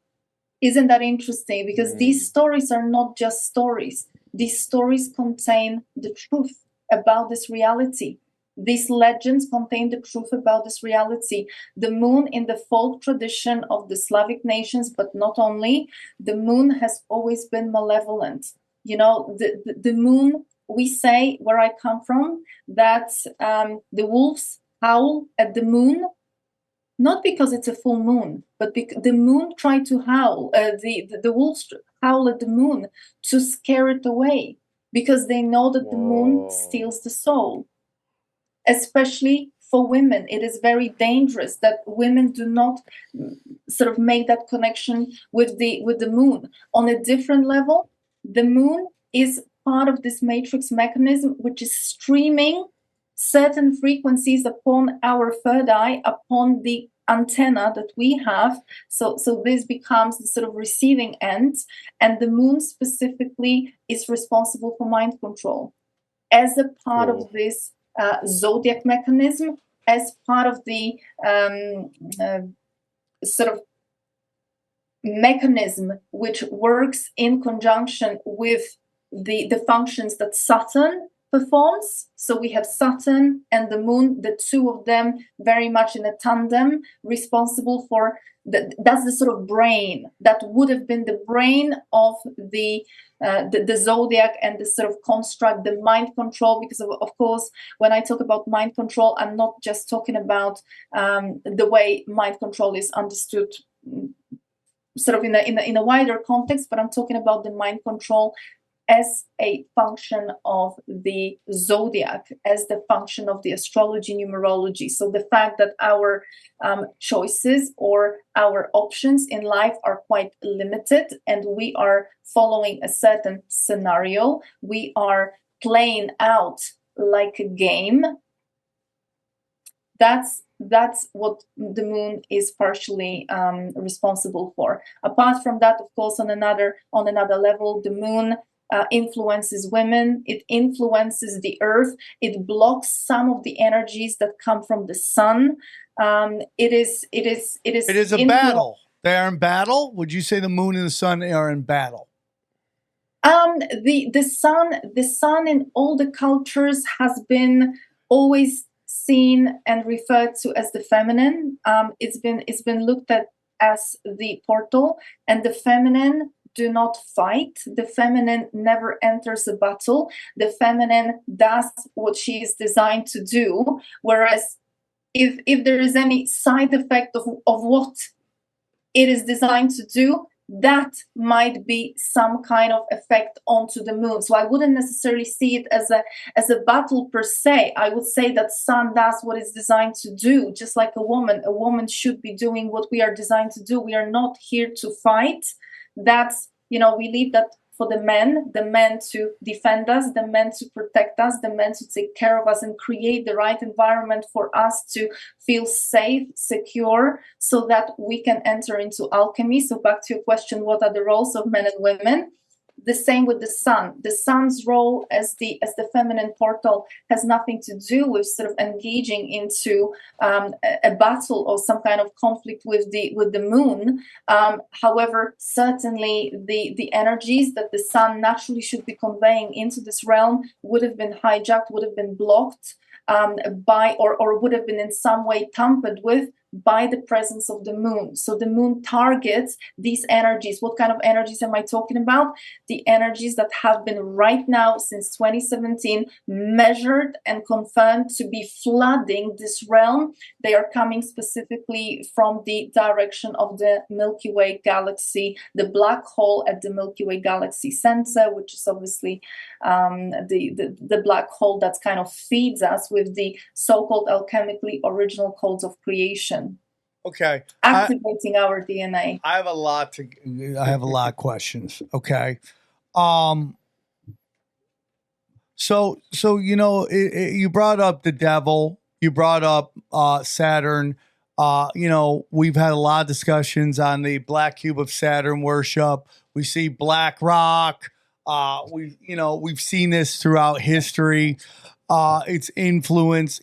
Isn't that interesting? Because these stories are not just stories. These stories contain the truth about this reality. These legends contain the truth about this reality. The moon, in the folk tradition of the Slavic nations, but not only, the moon has always been malevolent. You know, the moon, we say, where I come from, that the wolves howl at the moon, not because it's a full moon, but because the moon tried to howl, the wolves howl at the moon to scare it away, because they know that the moon steals the soul. Especially for women, it is very dangerous that women do not sort of make that connection with the moon. On a different level, the moon is part of this matrix mechanism, which is streaming certain frequencies upon our third eye, upon the antenna that we have. So this becomes the sort of receiving end, and the moon specifically is responsible for mind control as a part of this zodiac mechanism, as part of the sort of mechanism which works in conjunction with the functions that Saturn performs. So we have Saturn and the moon, the two of them very much in a tandem, responsible for that's the sort of brain that would have been the brain of the zodiac and the sort of construct, the mind control. Because of course, when I talk about mind control, I'm not just talking about the way mind control is understood sort of in a wider context, but I'm talking about the mind control as a function of the zodiac, as the function of the astrology numerology. So the fact that our choices or our options in life are quite limited, and we are following a certain scenario, we are playing out like a game. That's what the moon is partially responsible for. Apart from that, of course, on another level, the moon influences women. It influences the earth. It blocks some of the energies that come from the sun. It is a battle. They are in battle. Would you say the moon and the sun are in battle? The sun in all the cultures has been always seen and referred to as the feminine. It's been looked at as the portal, and the feminine do not fight. The feminine never enters a battle. The feminine does what she is designed to do. Whereas if there is any side effect of what it is designed to do, that might be some kind of effect onto the moon. So I wouldn't necessarily see it as a battle per se. I would say that sun does what it's designed to do, just like a woman. A woman should be doing what we are designed to do. We are not here to fight. That's, we leave that for the men to defend us, the men to protect us, the men to take care of us and create the right environment for us to feel safe, secure, so that we can enter into alchemy. So back to your question, what are the roles of men and women? The same with the sun. The sun's role as the feminine portal has nothing to do with sort of engaging into a battle or some kind of conflict with the moon. However, certainly the energies that the sun naturally should be conveying into this realm would have been hijacked, would have been blocked by, or would have been in some way tampered with by the presence of the moon. So the moon targets these energies. What kind of energies am I talking about? The energies that have been right now since 2017 measured and confirmed to be flooding this realm. They are coming specifically from the direction of the Milky Way galaxy, the black hole at the Milky Way galaxy center, which is obviously the black hole that kind of feeds us with the so-called alchemically original codes of creation. Okay. Activating our DNA. I have a lot of questions. Okay. So you brought up the devil. You brought up Saturn. We've had a lot of discussions on the black cube of Saturn worship. We see black rock. We've seen this throughout history. Its influence.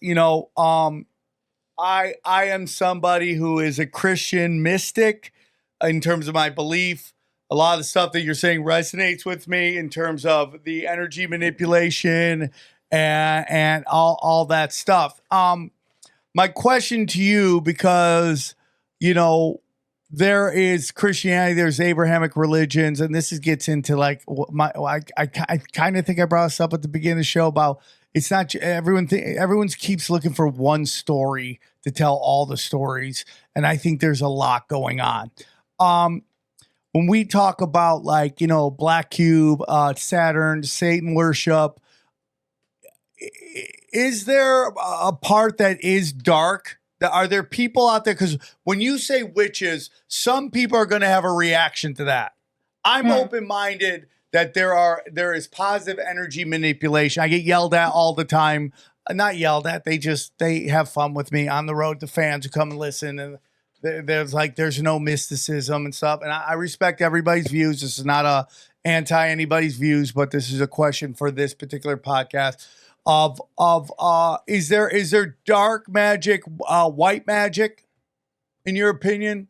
I am somebody who is a Christian mystic in terms of my belief. A lot of the stuff that you're saying resonates with me in terms of the energy manipulation and all that stuff. My question to you, because, there is Christianity, there's Abrahamic religions, and this gets into like I kind of think I brought this up at the beginning of the show about it's not everyone keeps looking for one story to tell all the stories, and I think there's a lot going on. When we talk about black cube, Saturn, Satan worship, is there a part that is dark? Are there people out there? Because when you say witches, some people are going to have a reaction to that. I'm open-minded that there is positive energy manipulation. I get yelled at all the time. Not yelled at. They have fun with me on the road. The fans who come and listen, and there's no mysticism and stuff. And I respect everybody's views. This is not a anti anybody's views, but this is a question for this particular podcast. Is there dark magic, white magic, in your opinion?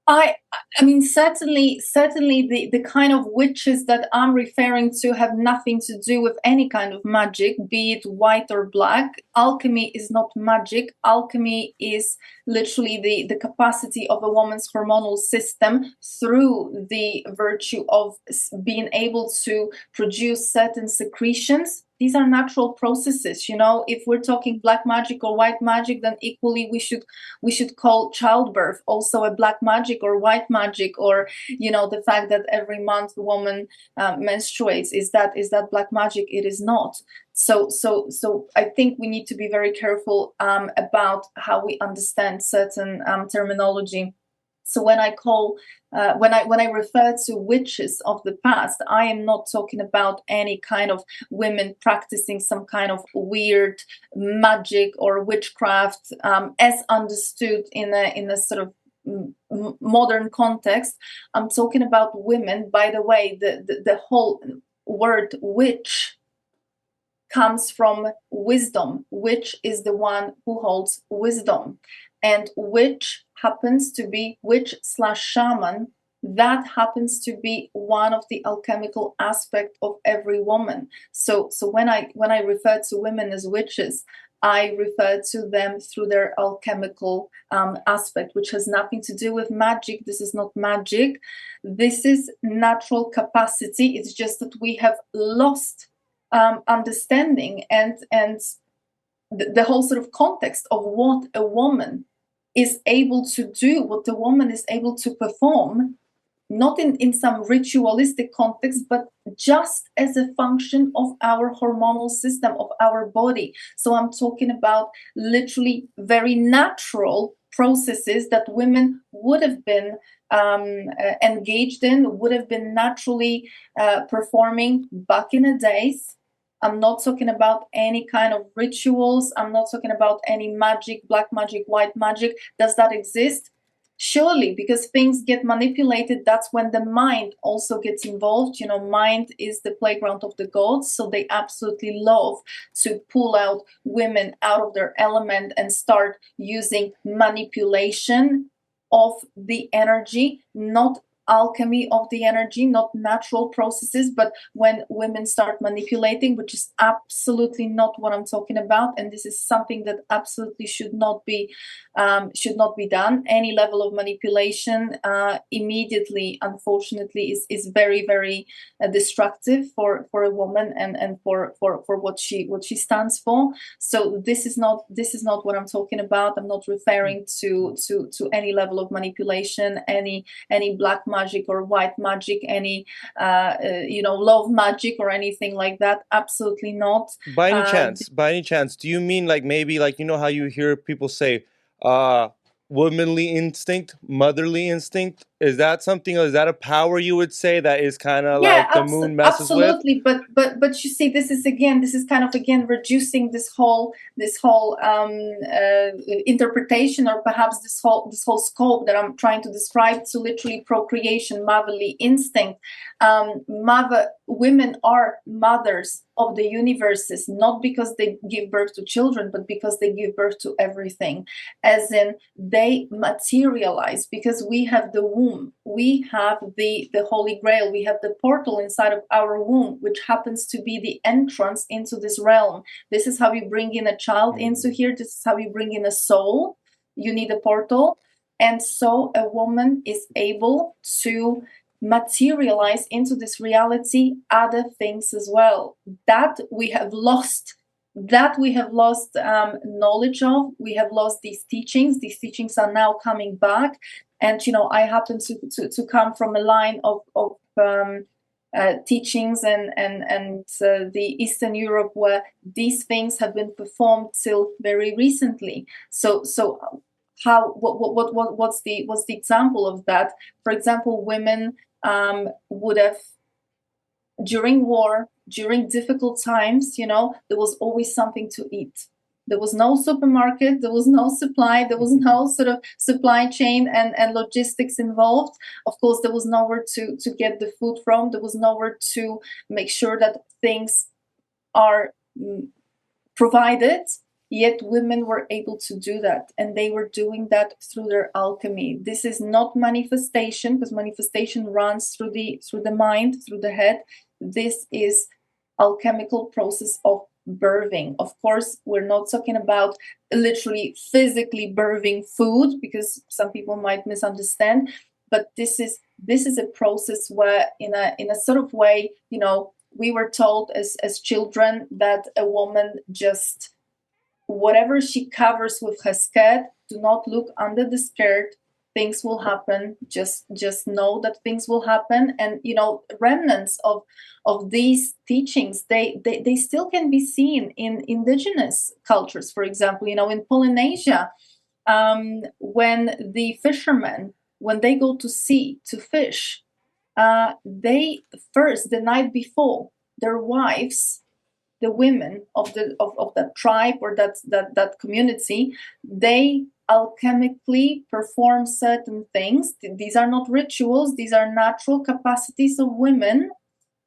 I mean, certainly the kind of witches that I'm referring to have nothing to do with any kind of magic, be it white or black. Alchemy is not magic. Alchemy is literally the capacity of a woman's hormonal system through the virtue of being able to produce certain secretions. these are natural processes. If we're talking black magic or white magic, then equally we should call childbirth also a black magic or white magic, or the fact that every month the woman menstruates, is that black magic? It is not. So I think we need to be very careful about how we understand certain terminology. So when I refer to witches of the past, I am not talking about any kind of women practicing some kind of weird magic or witchcraft as understood in a sort of modern context. I'm talking about women. By the way, the whole word witch comes from wisdom. Witch is the one who holds wisdom. And witch happens to be witch/shaman. That happens to be one of the alchemical aspect of every woman. So when I refer to women as witches, I refer to them through their alchemical aspect, which has nothing to do with magic. This is not magic. This is natural capacity. It's just that we have lost understanding and the whole sort of context of what a woman is able to do, what the woman is able to perform, not in some ritualistic context, but just as a function of our hormonal system, of our body. So I'm talking about literally very natural processes that women would have been engaged in, would have been naturally performing back in the days. I'm not talking about any kind of rituals. I'm not talking about any magic, black magic, white magic. Does that exist? Surely, because things get manipulated. That's when the mind also gets involved. Mind is the playground of the gods. So they absolutely love to pull out women out of their element and start using manipulation of the energy, not alchemy of the energy, not natural processes, but when women start manipulating, which is absolutely not what I'm talking about, and this is something that absolutely should not be done. Any level of manipulation immediately, unfortunately, is very, very destructive for a woman and for what she stands for. So this is not what I'm talking about. I'm not referring to any level of manipulation, any black magic or white magic, any love magic or anything like that. Absolutely not. By any chance, do you mean like maybe like how you hear people say womanly instinct, motherly instinct? Is that something, or is that a power you would say that is kind of like the moon messes absolutely. with? But you see, this is kind of reducing this whole interpretation, or perhaps this whole scope that I'm trying to describe, to literally procreation, motherly instinct. Women are mothers of the universes, not because they give birth to children, but because they give birth to everything. As in, they materialize because we have the womb, we have the Holy Grail, we have the portal inside of our womb, which happens to be the entrance into this realm. This is how you bring in a child into here. This is how you bring in a soul. You need a portal. And so a woman is able to materialize into this reality other things as well that we have lost knowledge of. We have lost these teachings. These teachings are now coming back, and I happen to come from a line of teachings and the Eastern Europe, where these things have been performed till very recently. So what's the example of that? For example, women would have, during war, during difficult times, there was always something to eat. There was no supermarket, there was no supply, there was no sort of supply chain and logistics involved. Of course, there was nowhere to get the food from. There was nowhere to make sure that things are provided. Yet women were able to do that, and they were doing that through their alchemy. This is not manifestation, because manifestation runs through the mind, through the head. This is alchemical process of birthing. Of course, we're not talking about literally physically birthing food, because some people might misunderstand. But this is a process where, in a sort of way, we were told as children that a woman just, whatever she covers with her skirt, do not look under the skirt. Things will happen. Just know that things will happen. And remnants of these teachings, they still can be seen in indigenous cultures. For example, in Polynesia, when the fishermen, when they go to sea to fish, they first, the night before, their wives, the women of that tribe or that community, they alchemically perform certain things. These are not rituals, these are natural capacities of women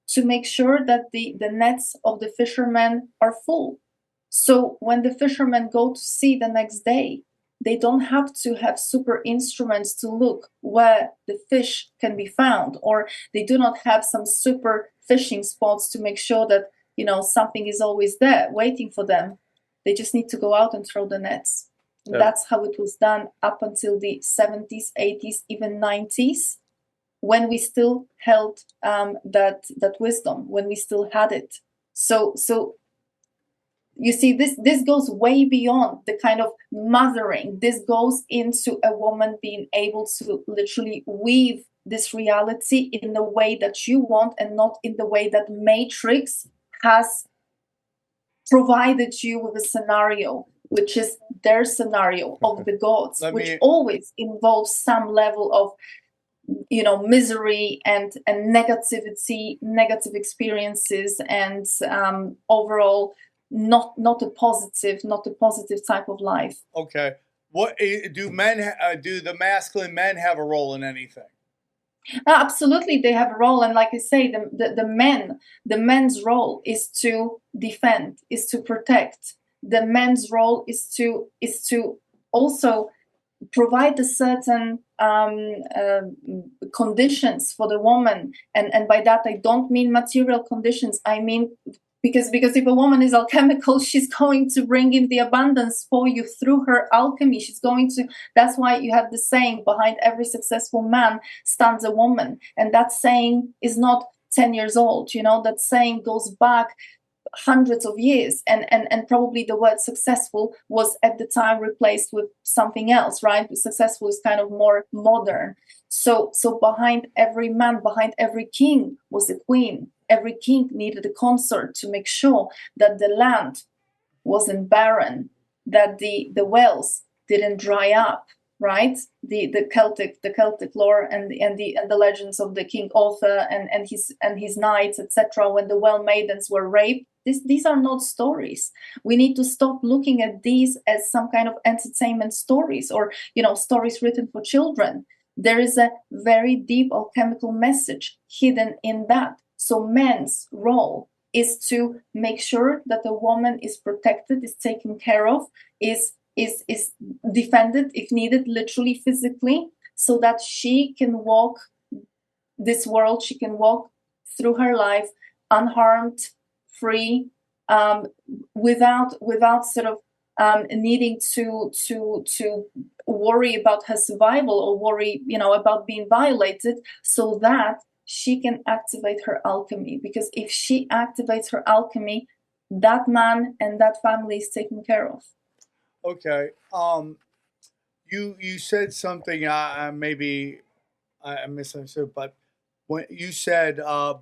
to make sure that the nets of the fishermen are full. So when the fishermen go to sea the next day, they don't have to have super instruments to look where the fish can be found, or they do not have some super fishing spots to make sure that something is always there waiting for them. They just need to go out and throw the nets. Yeah. That's how it was done up until the 70s, 80s, even 90s, when we still held that wisdom, when we still had it. So you see, this goes way beyond the kind of mothering. This goes into a woman being able to literally weave this reality in the way that you want, and not in the way that Matrix has provided you with a scenario, which is their scenario of the gods, which always involves some level of misery and negativity, negative experiences, and overall not a positive type of life. Okay, what do the masculine men have a role in anything? Absolutely, they have a role, and like I say, the men's role is to defend, is to protect. The men's role is to also provide a certain conditions for the woman, and by that I don't mean material conditions. I mean because if a woman is alchemical, she's going to bring in the abundance for you through her alchemy. She's going to. That's why you have the saying, behind every successful man stands a woman, and that saying is not 10 years old. That saying goes back hundreds of years, and probably the word successful was at the time replaced with something else, right? Successful is kind of more modern. So behind every man, behind every king was a queen. Every king needed a consort to make sure that the land wasn't barren, that the wells didn't dry up, right? The Celtic lore and the legends of the King Arthur and his knights, etc. When the well maidens were raped, these are not stories. We need to stop looking at these as some kind of entertainment stories, or stories written for children. There is a very deep alchemical message hidden in that. So men's role is to make sure that the woman is protected, is taken care of, is defended if needed, literally, physically, so that she can walk this world, she can walk through her life unharmed, free, without sort of needing to worry about her survival, or worry about being violated, so that she can activate her alchemy. Because if she activates her alchemy, that man and that family is taken care of. Okay. You said something maybe I misunderstood, but when you said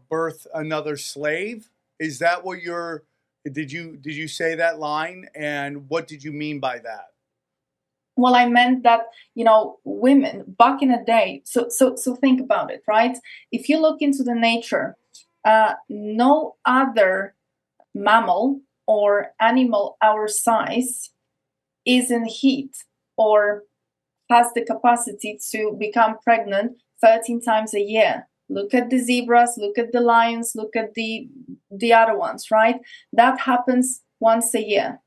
birth another slave, is that what did you say that line, and what did you mean by that? Well, I meant that, women back in the day, so think about it, right? If you look into the nature, no other mammal or animal our size is in heat or has the capacity to become pregnant 13 times a year. Look at the zebras, look at the lions, look at the other ones, right? That happens once a year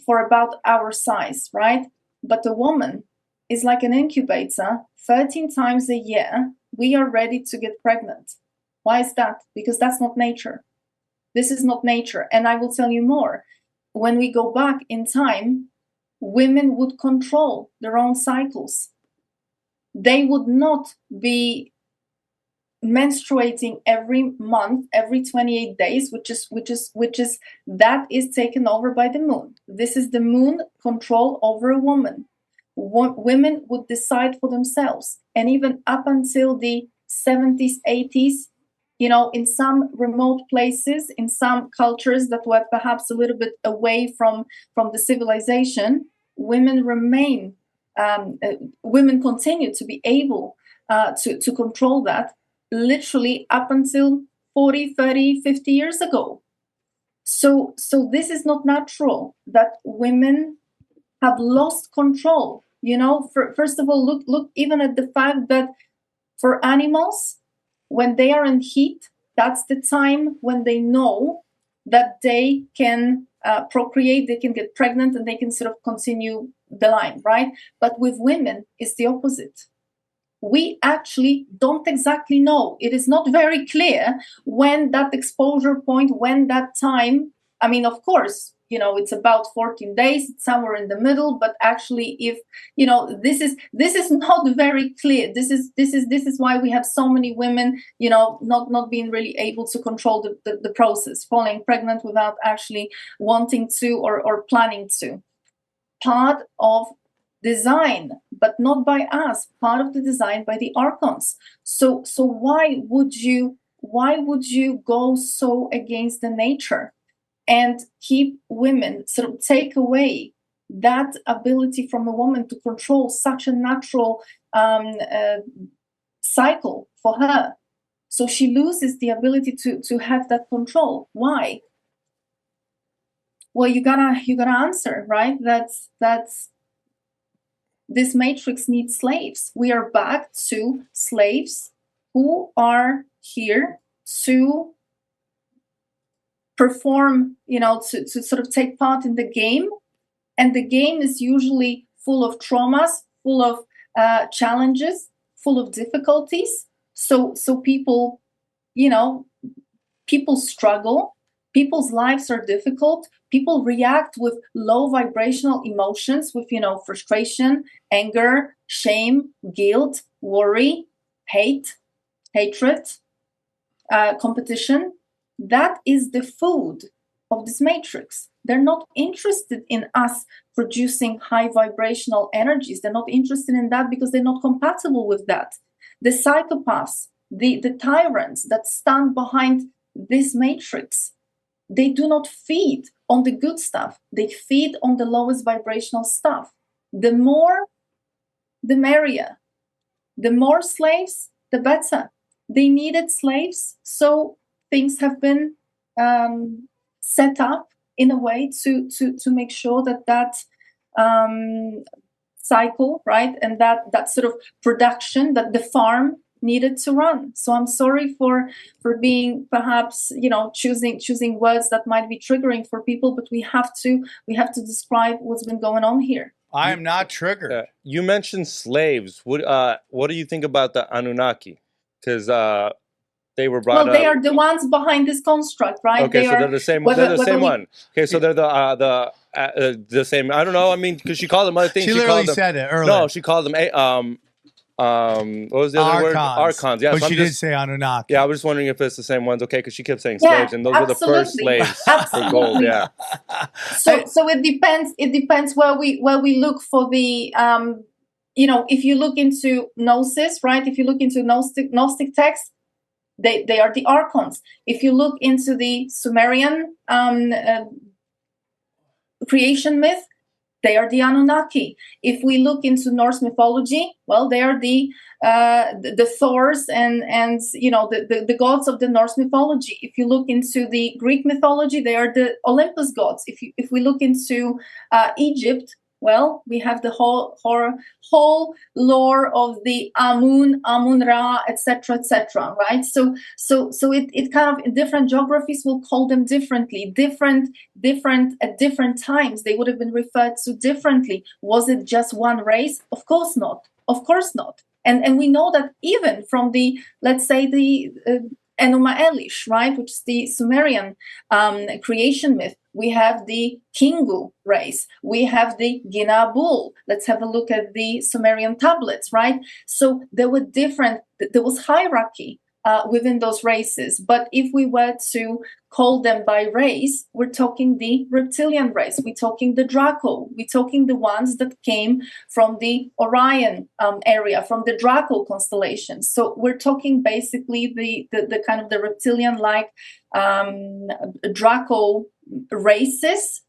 for about our size, right? But a woman is like an incubator. 13 times a year, we are ready to get pregnant. Why is that? Because that's not nature. This is not nature. And I will tell you more. When we go back in time, women would control their own cycles. They would not be menstruating every month, every 28 days, which is that is taken over by the moon. This is the moon control over a woman. Women would decide for themselves, and even up until the 70s, 80s, in some remote places, in some cultures that were perhaps a little bit away from the civilization, women continue to be able to control that, literally up until 40, 30, 50 years ago. So this is not natural that women have lost control. First of all, look even at the fact that for animals, when they are in heat, that's the time when they know that they can procreate, they can get pregnant, and they can sort of continue the line, right? But with women, it's the opposite. We actually don't exactly know. It is not very clear when that exposure point, when that time, I mean, of course, it's about 14 days, it's somewhere in the middle, but actually if, this is not very clear. This is why we have so many women, not being really able to control the process, falling pregnant without actually wanting to or planning to. Part of design, but not by us, part of the design by the archons. So why would you go so against the nature and keep women, sort of take away that ability from a woman to control such a natural cycle for her? So she loses the ability to have that control. Why? Well, you gotta answer, right? That's this matrix needs slaves. We are back to slaves who are here to perform, to sort of take part in the game. And the game is usually full of traumas, full of challenges, full of difficulties. So people, people struggle. People's lives are difficult. People react with low vibrational emotions, with, frustration, anger, shame, guilt, worry, hate, hatred, competition. That is the food of this matrix. They're not interested in us producing high vibrational energies. They're not interested in that because they're not compatible with that. The psychopaths, the tyrants that stand behind this matrix, they do not feed on the good stuff. They feed on the lowest vibrational stuff. The more, the merrier. The more slaves, the better. They needed slaves, so things have been set up in a way to make sure that cycle, right, and that sort of production, that the farm needed to run. So I'm sorry for being perhaps choosing words that might be triggering for people, but we have to describe what's been going on here. I am not triggered. You mentioned slaves. What do you think about the Anunnaki? Because they were brought up. Well, they are the ones behind this construct, right? Okay, so they're the same. They're the same one. Okay, so they're the same. I don't know. I mean, because she called them other things. She literally said it earlier. No, she called them what was the other word? Archons. Yeah, but so she did say Anunnaki. Yeah, I was just wondering if it's the same ones. Okay, because she kept saying slaves, and those were the first slaves for gold. Yeah. So it depends. It depends where we look for the if you look into Gnosis, right? If you look into Gnostic texts, they are the archons. If you look into the Sumerian creation myth, they are the Anunnaki. If we look into Norse mythology, well, they are the Thors and the gods of the Norse mythology. If you look into the Greek mythology, they are the Olympus gods. If we look into Egypt, well, we have the whole lore of the Amun, Amun-Ra, etc., right? So it kind of, in different geographies will call them differently, different at different times. They would have been referred to differently. Was it just one race? Of course not. Of course not. And we know that even from the, let's say, the Enuma Elish, right, which is the Sumerian creation myth. We have the Kingu race. We have the Ginabul. Let's have a look at the Sumerian tablets, right? So there was hierarchy. within those races. But if we were to call them by race, we're talking the reptilian race, we're talking the Draco, we're talking the ones that came from the Orion area, from the Draco constellation. So we're talking basically the kind of the reptilian-like Draco races,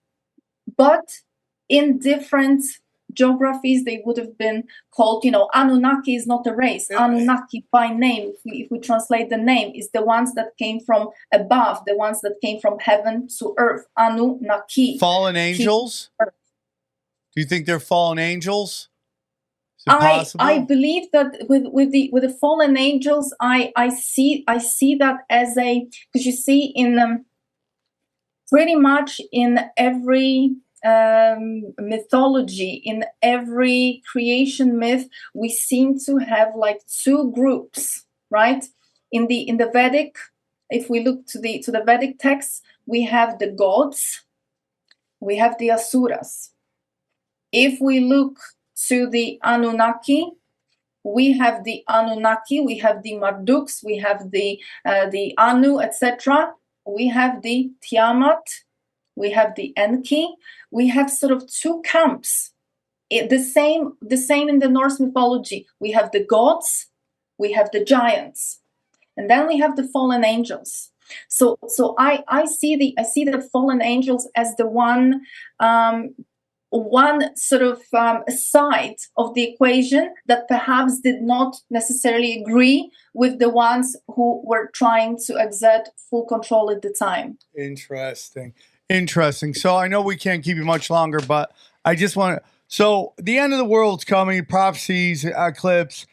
but in different geographies they would have been called, Anunnaki is not a race. Anunnaki by name, if we translate the name, is the ones that came from above, the ones that came from heaven to earth. Anunnaki. Fallen angels? Do you think they're fallen angels? Is it possible? I believe that with the fallen angels, I see that as a, because you see in pretty much in every mythology, in every creation myth, we seem to have like two groups, right? In the Vedic, if we look to the Vedic texts, we have the gods, we have the asuras. If we look to the Anunnaki, we have the Anunnaki, we have the Marduks, we have the Anu, etc. We have the Tiamat, we have the Enki. We have sort of two camps. The same in the Norse mythology. We have the gods, we have the giants, and then we have the fallen angels. So I see the fallen angels as the one sort of side of the equation that perhaps did not necessarily agree with the ones who were trying to exert full control at the time. Interesting. So I know we can't keep you much longer, but I just want to. So the end of the world's coming. Prophecies, eclipse.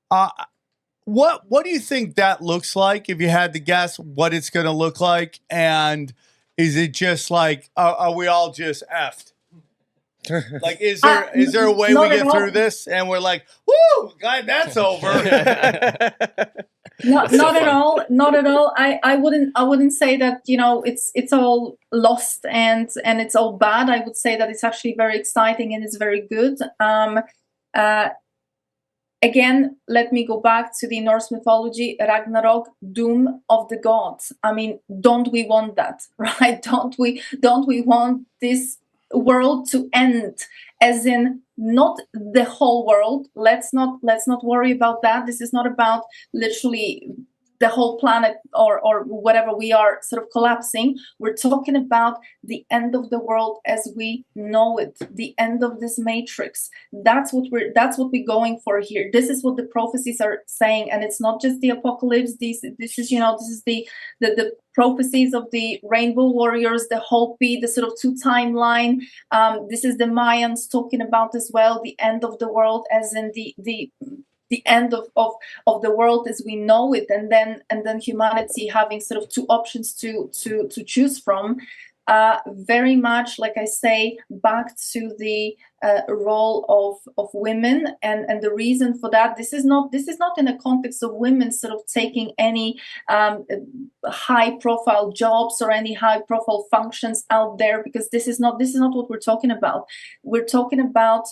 What do you think that looks like? If you had to guess what it's going to look like, and is it just like are we all just effed? Like, is there a way we get through this and we're like, woo, God, that's over? Not at all. I wouldn't say that, it's all lost and it's all bad. I would say that it's actually very exciting and it's very good. Again, let me go back to the Norse mythology, Ragnarok, doom of the gods. I mean, don't we want that, right? Don't we want this world to end, as in not the whole world. Let's not worry about that. This is not about literally the whole planet or whatever we are sort of collapsing. We're talking about the end of the world as we know it, the end of this matrix. That's what we're going for here. This is what the prophecies are saying, and it's not just the apocalypse. This is the prophecies of the rainbow warriors, the Hopi, the sort of two timeline. This is the Mayans talking about as well, the end of the world, as in the end of the world as we know it, and then humanity having sort of two options to choose from. Very much, like I say, back to the role of women, and the reason for that. This is not in a context of women sort of taking any high profile jobs or any high profile functions out there, because this is not what we're talking about. We're talking about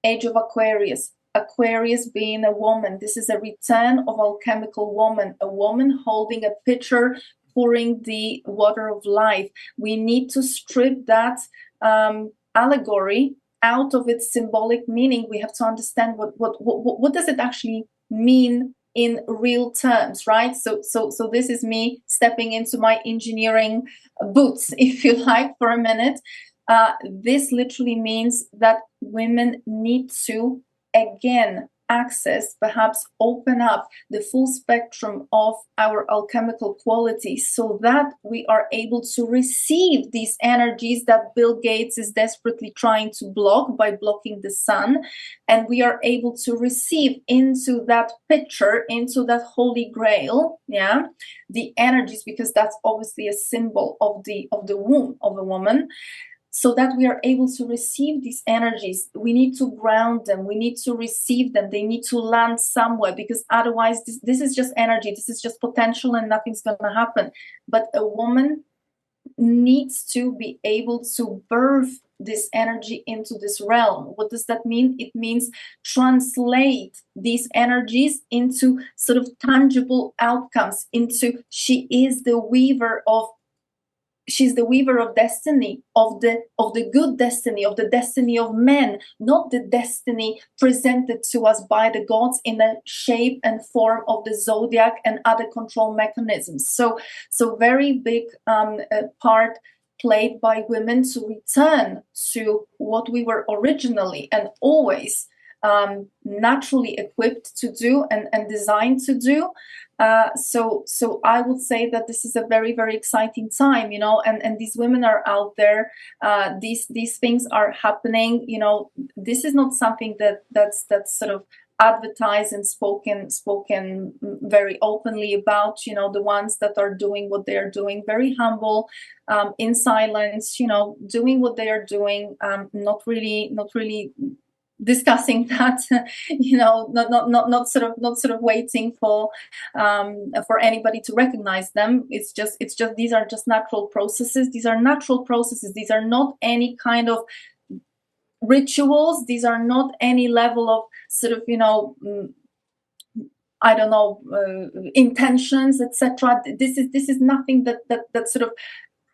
Age of Aquarius. Aquarius being a woman. This is a return of alchemical woman, a woman holding a pitcher, pouring the water of life. We need to strip that allegory out of its symbolic meaning. We have to understand what does it actually mean in real terms, right? So this is me stepping into my engineering boots, if you like, for a minute. This literally means that women need to again access, perhaps open up the full spectrum of our alchemical qualities, so that we are able to receive these energies that Bill Gates is desperately trying to block by blocking the sun, and we are able to receive into that picture, into that holy grail, the energies, because that's obviously a symbol of the womb of a woman. So that we are able to receive these energies, we need to ground them, we need to receive them, they need to land somewhere, because otherwise this is just energy, this is just potential and nothing's going to happen. But a woman needs to be able to birth this energy into this realm. What does that mean? It means translate these energies into sort of tangible outcomes, into she's the weaver of destiny, of the good destiny, of the destiny of men, not the destiny presented to us by the gods in the shape and form of the zodiac and other control mechanisms. So very big part played by women to return to what we were originally and always naturally equipped to do and designed to do. So I would say that this is a very, very exciting time, and these women are out there. These things are happening. This is not something that's sort of advertised and spoken very openly about. The ones that are doing what they are doing, very humble, in silence. Doing what they are doing, not really discussing that, not sort of waiting for anybody to recognize them. It's just these are just natural processes. These are natural processes. These are not any kind of rituals. These are not any level of sort of intentions, etc. This is nothing that's sort of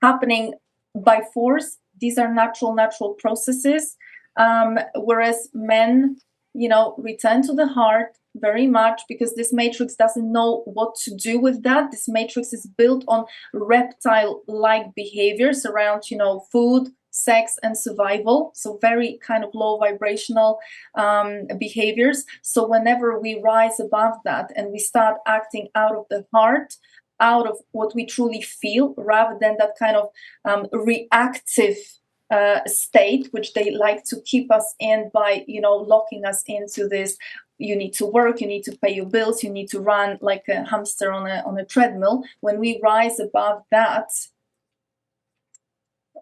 happening by force. These are natural processes. Whereas men, return to the heart very much, because this matrix doesn't know what to do with that. This matrix is built on reptile-like behaviors around, food, sex, and survival. So very kind of low vibrational behaviors. So whenever we rise above that and we start acting out of the heart, out of what we truly feel, rather than that kind of reactive state, which they like to keep us in by, locking us into this. You need to work, you need to pay your bills, you need to run like a hamster on a treadmill. When we rise above that,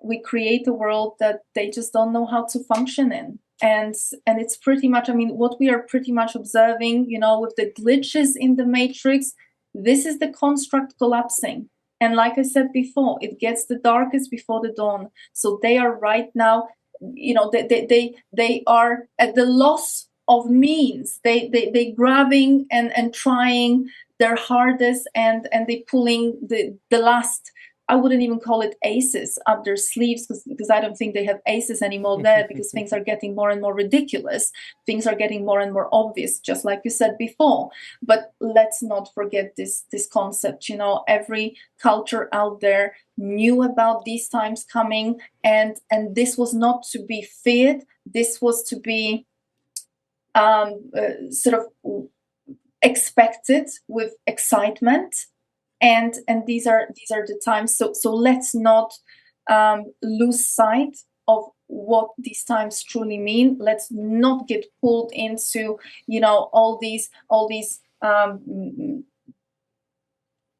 we create a world that they just don't know how to function in. And it's pretty much, what we are pretty much observing, with the glitches in the matrix, this is the construct collapsing. And like I said before, it gets the darkest before the dawn. So they are right now, they are at the loss of means. They grabbing and trying their hardest, and they pulling the last, I wouldn't even call it aces, up their sleeves, because I don't think they have aces anymore there, because things are getting more and more ridiculous. Things are getting more and more obvious, just like you said before. But let's not forget this concept. Every culture out there knew about these times coming, and this was not to be feared. This was to be sort of expected with excitement. And these are the times. So let's not lose sight of what these times truly mean. Let's not get pulled into all these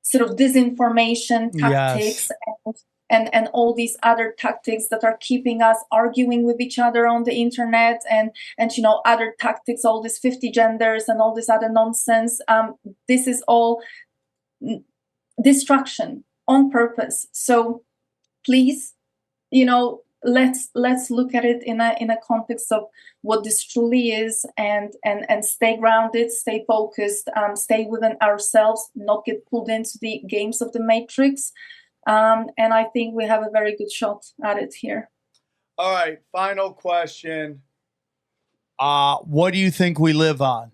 sort of disinformation tactics. Yes. And all these other tactics that are keeping us arguing with each other on the internet, and other tactics, all these 50 genders and all this other nonsense. This is all destruction on purpose. So please, let's look at it in a context of what this truly is, and stay grounded, stay focused, stay within ourselves, not get pulled into the games of the matrix. And I think we have a very good shot at it here. All right, final question. What do you think we live on?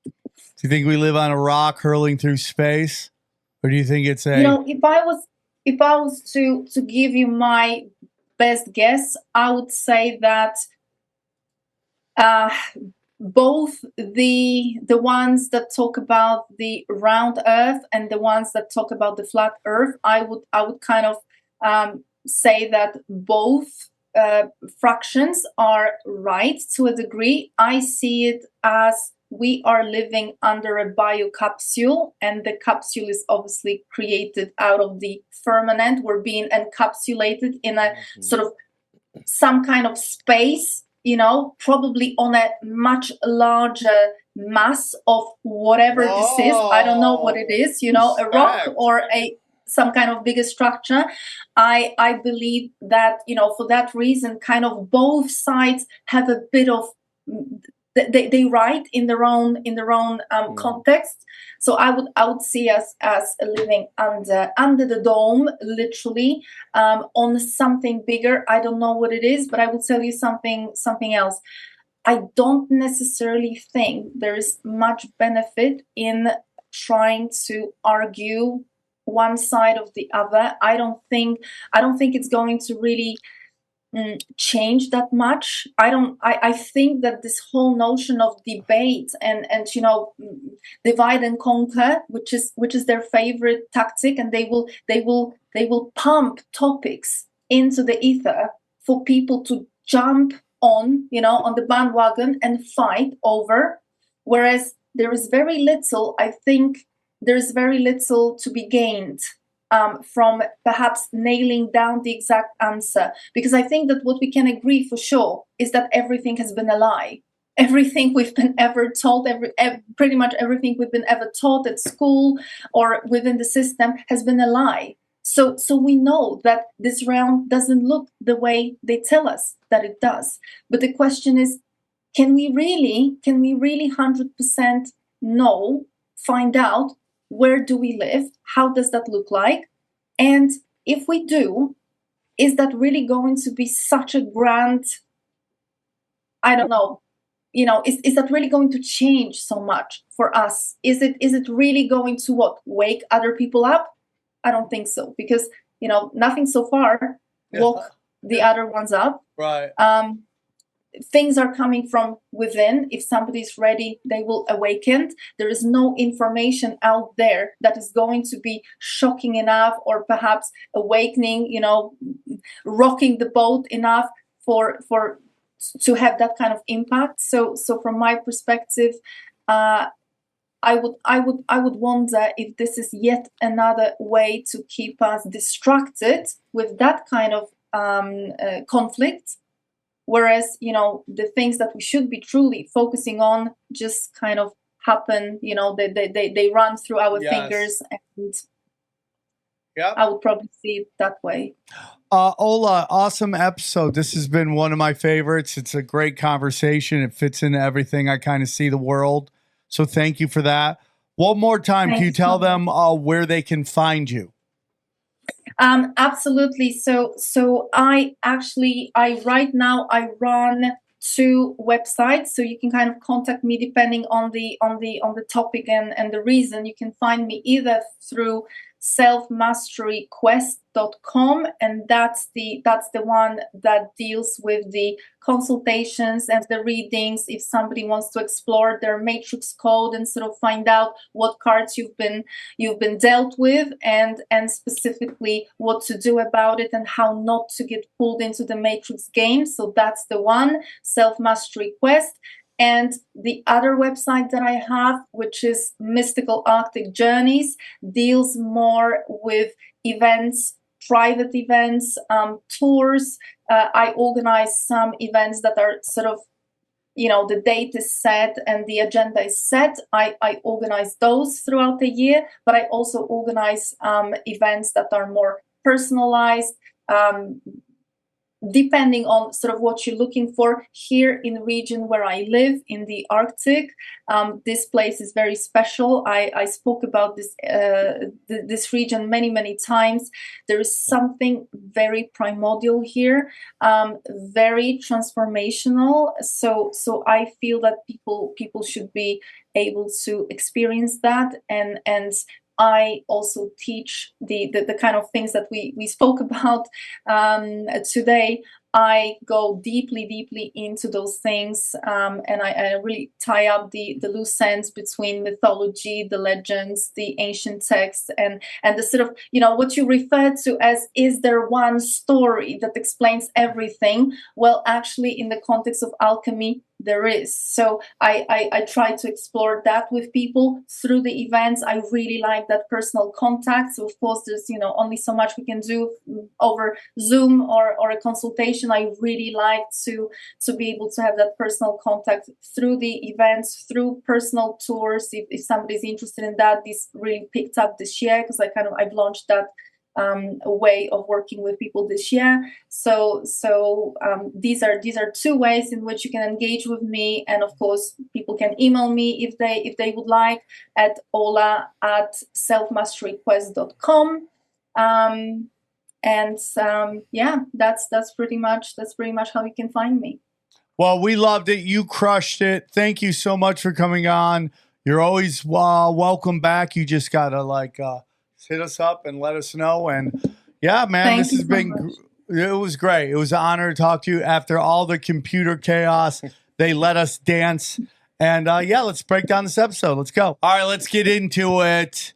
Do you think we live on a rock hurling through space, or do you think it's a? If I was to give you my best guess, I would say that both the ones that talk about the round Earth and the ones that talk about the flat Earth, I would kind of say that both fractions are right to a degree. I see it as we are living under a biocapsule, and the capsule is obviously created out of the firmament. We're being encapsulated in a sort of some kind of space, probably on a much larger mass of whatever this is. I don't know what it is, a rock or a some kind of bigger structure. I believe that, for that reason, kind of both sides have a bit of, they write in their own context. So I would see us as living under the dome, literally, on something bigger. I don't know what it is, but I will tell you something else. I don't necessarily think there is much benefit in trying to argue one side of the other. I don't think it's going to really change that much. I think that this whole notion of debate and divide and conquer, which is their favorite tactic, and they will pump topics into the ether for people to jump on the bandwagon and fight over, whereas there is very little, I think there's very little to be gained from perhaps nailing down the exact answer. Because I think that what we can agree for sure is that everything has been a lie. Everything we've been ever taught, pretty much everything we've been ever taught at school or within the system has been a lie. So we know that this realm doesn't look the way they tell us that it does. But the question is, can we really 100% know, find out, where do we live? How does that look like? And if we do, is that really going to be such a grand, I don't know, is that really going to change so much for us? Is it really going to wake other people up? I don't think so, because nothing so far woke the other ones up. Right. Things are coming from within. If somebody's ready, they will awaken. There is no information out there that is going to be shocking enough, or perhaps awakening, rocking the boat enough for to have that kind of impact. So from my perspective, I would wonder if this is yet another way to keep us distracted with that kind of conflict, whereas the things that we should be truly focusing on just kind of happen. They run through our fingers, and I would probably see it that way. Ola, awesome episode. This has been one of my favorites. It's a great conversation. It fits into everything I kind of see the world. So thank you for that. One more time, can you tell them where they can find you? Absolutely. So I right now I run 2 websites, so you can kind of contact me depending on the topic and the reason. You can find me either through selfmasteryquest.com, and that's the one that deals with the consultations and the readings. If somebody wants to explore their matrix code and sort of find out what cards you've been dealt with, and specifically what to do about it and how not to get pulled into the matrix game. So that's the one, Self Mastery Quest. And the other website that I have, which is Mystical Arctic Journeys, deals more with events, private events, tours. I organize some events that are sort of, the date is set and the agenda is set. I organize those throughout the year, but I also organize events that are more personalized, depending on sort of what you're looking for. Here in the region where I live, in the Arctic, this place is very special. I spoke about this region many times. There is something very primordial here, very transformational. So I feel that people should be able to experience that, and I also teach the kind of things that we spoke about today. I go deeply into those things, and I really tie up the loose ends between mythology, the legends, the ancient texts, and the sort of, what you refer to as, is there one story that explains everything? Well, actually, in the context of alchemy, there is. So I try to explore that with people through the events. I really like that personal contact. So of course, there's only so much we can do over Zoom or a consultation. I really like to be able to have that personal contact through the events, through personal tours. If somebody's interested in that, this really picked up this year because I've launched that a way of working with people this year. So these are 2 ways in which you can engage with me, and of course people can email me if they would like at ola@selfmasteryquest.com. That's pretty much how you can find me. Well, we loved it. You crushed it. Thank you so much for coming on. You're always welcome back. You just gotta hit us up and let us know. And yeah, man, this has been, it was great. It was an honor to talk to you after all the computer chaos. They let us dance. And let's break down this episode. Let's go. All right, let's get into it.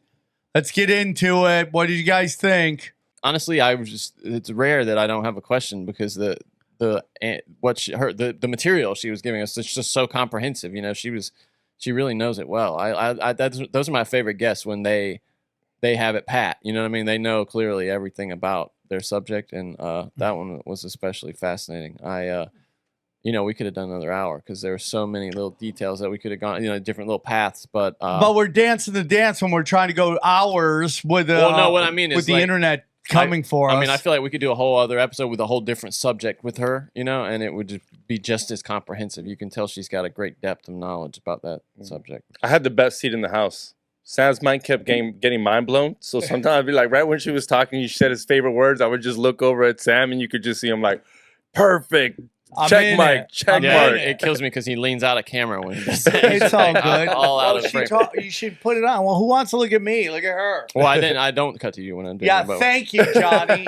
What did you guys think? Honestly, it's rare that I don't have a question because the material she was giving us is just so comprehensive. She really knows it well. Those are my favorite guests when they have it pat. You know what I mean? They know clearly everything about their subject, and that one was especially fascinating. We could have done another hour because there were so many little details that we could have gone, different little paths. But we're dancing the dance when we're trying to go hours with what I mean is with the internet coming for us. I mean, I feel like we could do a whole other episode with a whole different subject with her, and it would be just as comprehensive. You can tell she's got a great depth of knowledge about that subject. I had the best seat in the house. Sam's mind kept getting mind blown. So sometimes I'd be like, right when she was talking, he said his favorite words. I would just look over at Sam, and you could just see him like, perfect. Check mark. It kills me because he leans out of camera when he does that. It's all good. All out of frame. You should put it on. Well, who wants to look at me? Look at her. Well, I don't cut to you when I'm doing it. Thank you, Johnny.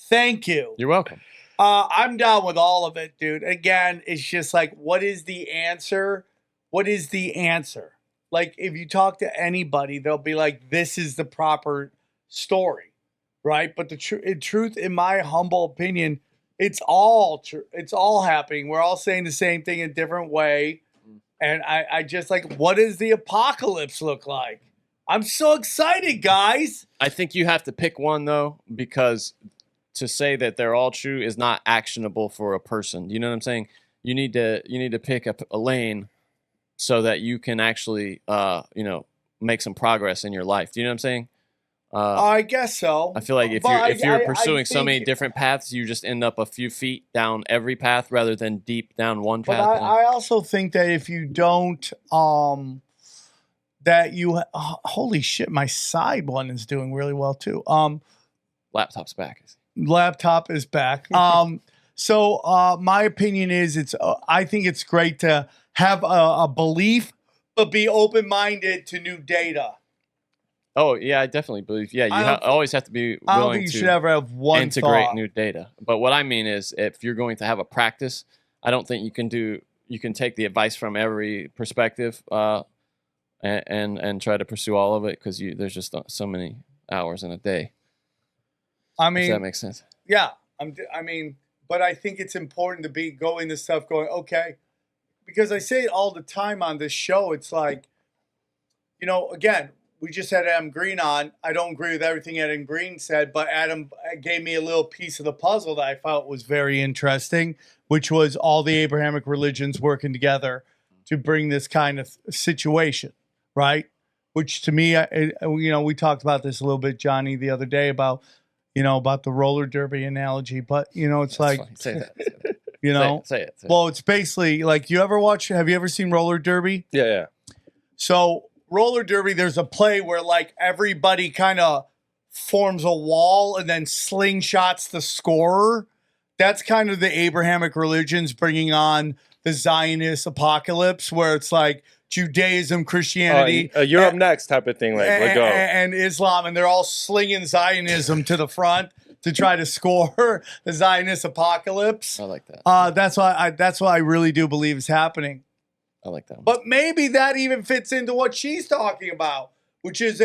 Thank you. You're welcome. I'm down with all of it, dude. Again, it's just like, what is the answer? What is the answer? Like, if you talk to anybody, they'll be like, this is the proper story, right? But the truth, in my humble opinion, it's all true. It's all happening. We're all saying the same thing in a different way. And I just like, what does the apocalypse look like? I'm so excited, guys. I think you have to pick one, though, because to say that they're all true is not actionable for a person. You know what I'm saying? You need to pick up a lane so that you can actually, make some progress in your life. Do you know what I'm saying? I guess so. I feel like if you're pursuing so many different paths, you just end up a few feet down every path rather than deep down one path. But I also think that if you don't, holy shit, my side one is doing really well too. Laptop's back. Laptop is back. So my opinion is I think it's great to have a belief, but be open-minded to new data. Oh, yeah, I definitely believe. Yeah, you always have to be willing to. I don't think you should ever have one integrate thought. New data. But what I mean is, if you're going to have a practice, I don't think you can take the advice from every perspective and try to pursue all of it because there's just so many hours in a day. I mean, does that make sense? Yeah, but I think it's important to go into stuff going, okay, because I say it all the time on this show. It's like, again. We just had Adam Green on. I don't agree with everything Adam Green said, but Adam gave me a little piece of the puzzle that I felt was very interesting, which was all the Abrahamic religions working together to bring this kind of situation, right? Which to me, we talked about this a little bit, Johnny, the other day about the roller derby analogy, but it's like, say that. Say it. Well, it's basically like, have you ever seen roller derby? Yeah. So roller derby, there's a play where like everybody kind of forms a wall and then slingshots the scorer. That's kind of the Abrahamic religions bringing on the Zionist apocalypse, where it's like Judaism, Christianity, Europe next type of thing, like let go, and Islam, and they're all slinging Zionism to the front to try to score the Zionist apocalypse. I like that. That's what I really do believe is happening. I like that one. But maybe that even fits into what she's talking about, which is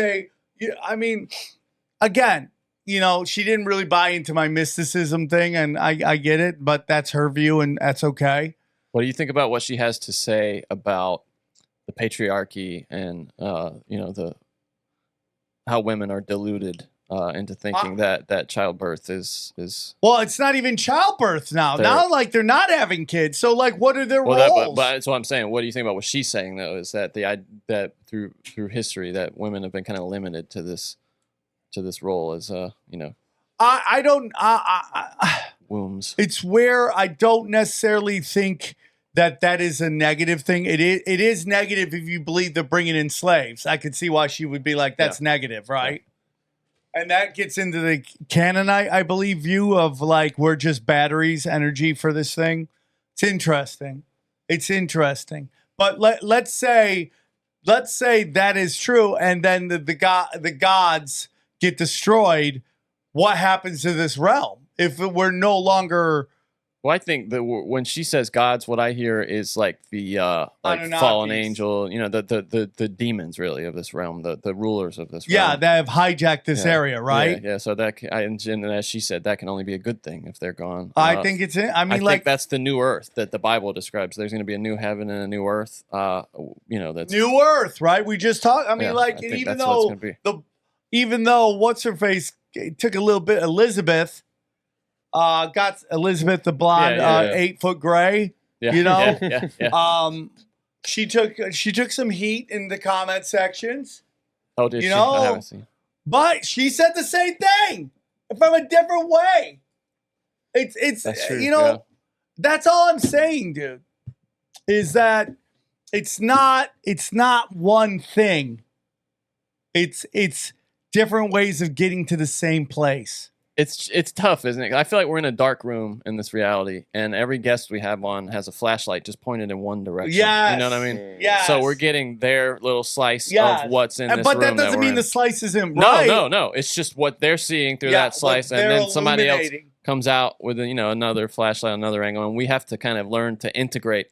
again, she didn't really buy into my mysticism thing, and I get it, but that's her view, and that's okay. What do you think about what she has to say about the patriarchy and how women are deluded into thinking that childbirth is well, it's not even childbirth now. Now, like, they're not having kids. So, like, what are their roles? but that's what I'm saying. What do you think about what she's saying, though? Is that that through history that women have been kind of limited to this role as I don't. wombs. It's where I don't necessarily think that is a negative thing. It is negative if you believe they're bringing in slaves. I could see why she would be like, that's negative, right? Yeah. And that gets into the Canaanite, I believe, view of like, we're just batteries, energy for this thing. It's interesting. But let's say that is true, and then the gods get destroyed. What happens to this realm if we're no longer? Well, I think that when she says gods, what I hear is like the fallen angel, the demons really of this realm, the rulers of this realm. Yeah, that have hijacked this area, right? Yeah. So and as she said, that can only be a good thing if they're gone. I think it's. I think that's the new earth that the Bible describes. There's going to be a new heaven and a new earth. That's new earth, right? We just talked. I mean, even though what's her face took a little bit, Elizabeth. Got Elizabeth the blonde, 8 foot gray. Yeah. She took some heat in the comment sections. Oh, did she? I haven't seen. But she said the same thing from a different way. It's that's true, that's all I'm saying, dude. Is that it's not one thing. It's different ways of getting to the same place. It's tough, isn't it? I feel like we're in a dark room in this reality, and every guest we have on has a flashlight just pointed in one direction. Yes. You know what I mean? Yeah. So we're getting their little slice of what's in this room. But that doesn't mean the slice isn't right. No. It's just what they're seeing through that slice, and then somebody else comes out with another flashlight, another angle, and we have to kind of learn to integrate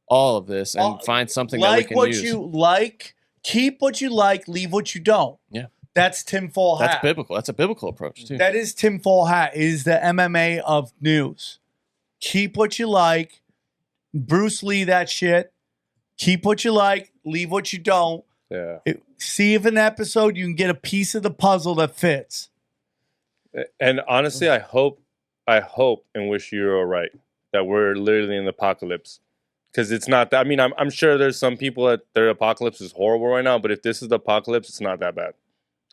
all of this and find something that we can use. Like what you like, keep what you like, leave what you don't. Yeah. That's tinfoil hat. That's biblical. That's a biblical approach, too. That is tinfoil hat. It is the MMA of news. Keep what you like. Bruce Lee that shit. Keep what you like. Leave what you don't. Yeah. See if an episode you can get a piece of the puzzle that fits. And honestly, I hope and wish you're all right that we're literally in the apocalypse. Because it's not that. I mean, I'm sure there's some people that their apocalypse is horrible right now, but if this is the apocalypse, it's not that bad.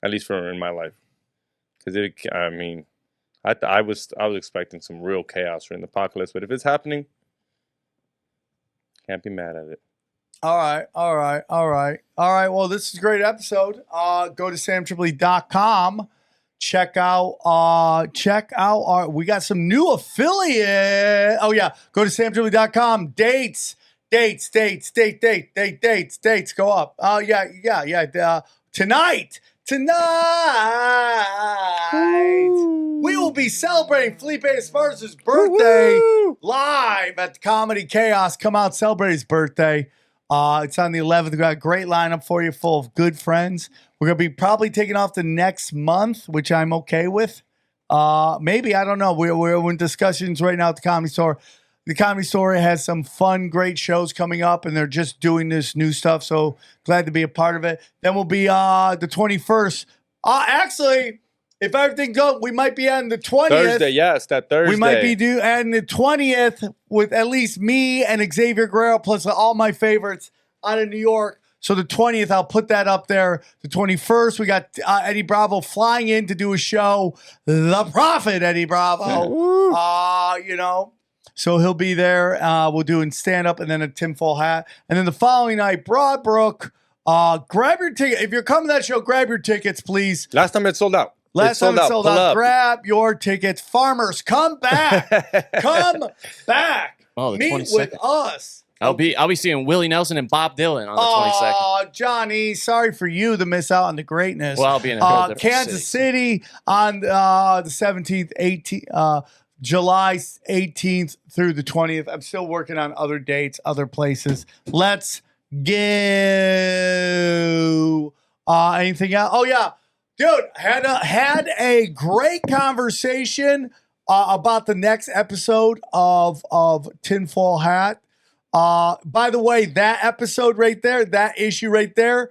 At least for in my life, because I was expecting some real chaos during the apocalypse, but if it's happening, can't be mad at it. All right. Well, this is a great episode. Go to samtripoli.com. Check out our. We got some new affiliate. Oh yeah, go to samtripoli.com. Dates. Go up. Oh yeah. Tonight, we will be celebrating Felipe Esparza's birthday live at the Comedy Chaos. Come out, celebrate his birthday. It's on the 11th. We got a great lineup for you, full of good friends. We're going to be probably taking off the next month, which I'm okay with. Maybe, I don't know. We're in discussions right now at the Comedy Store. The Comedy Store has some fun, great shows coming up, and they're just doing this new stuff. So glad to be a part of it. Then we'll be the 21st. Actually, if everything goes, we might be on the 20th. Thursday, yes, that Thursday. We might be on the 20th with at least me and Xavier Guerrero plus all my favorites out of New York. So the 20th, I'll put that up there. The 21st, we got Eddie Bravo flying in to do a show. The Prophet Eddie Bravo. So he'll be there. We'll do stand-up and then a tinfoil hat. And then the following night, Broadbrook. Grab your ticket. If you're coming to that show, grab your tickets, please. Last time it sold out. Last time it sold out. Grab your tickets. Farmers, come back. Come back. Oh, the Meet 22nd. with us. I'll be seeing Willie Nelson and Bob Dylan on the 22nd. Oh, Johnny, sorry for you to miss out on the greatness. Well, I'll be in a whole different Kansas City on the 17th, 18th. July 18th through the 20th. I'm still working on other dates, other places. Let's go. Anything else? Oh, yeah. Dude, had a great conversation about the next episode of Tinfoil Hat. By the way, that episode right there, that issue right there,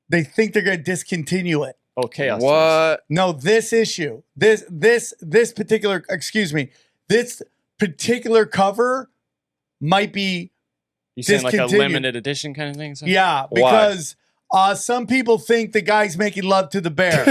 they think they're going to discontinue it. Oh, chaos. What? No, this issue, this particular, excuse me, this particular cover might be You saying like a discontinued. limited edition kind of thing? So? Yeah, because some people think the guy's making love to the bear.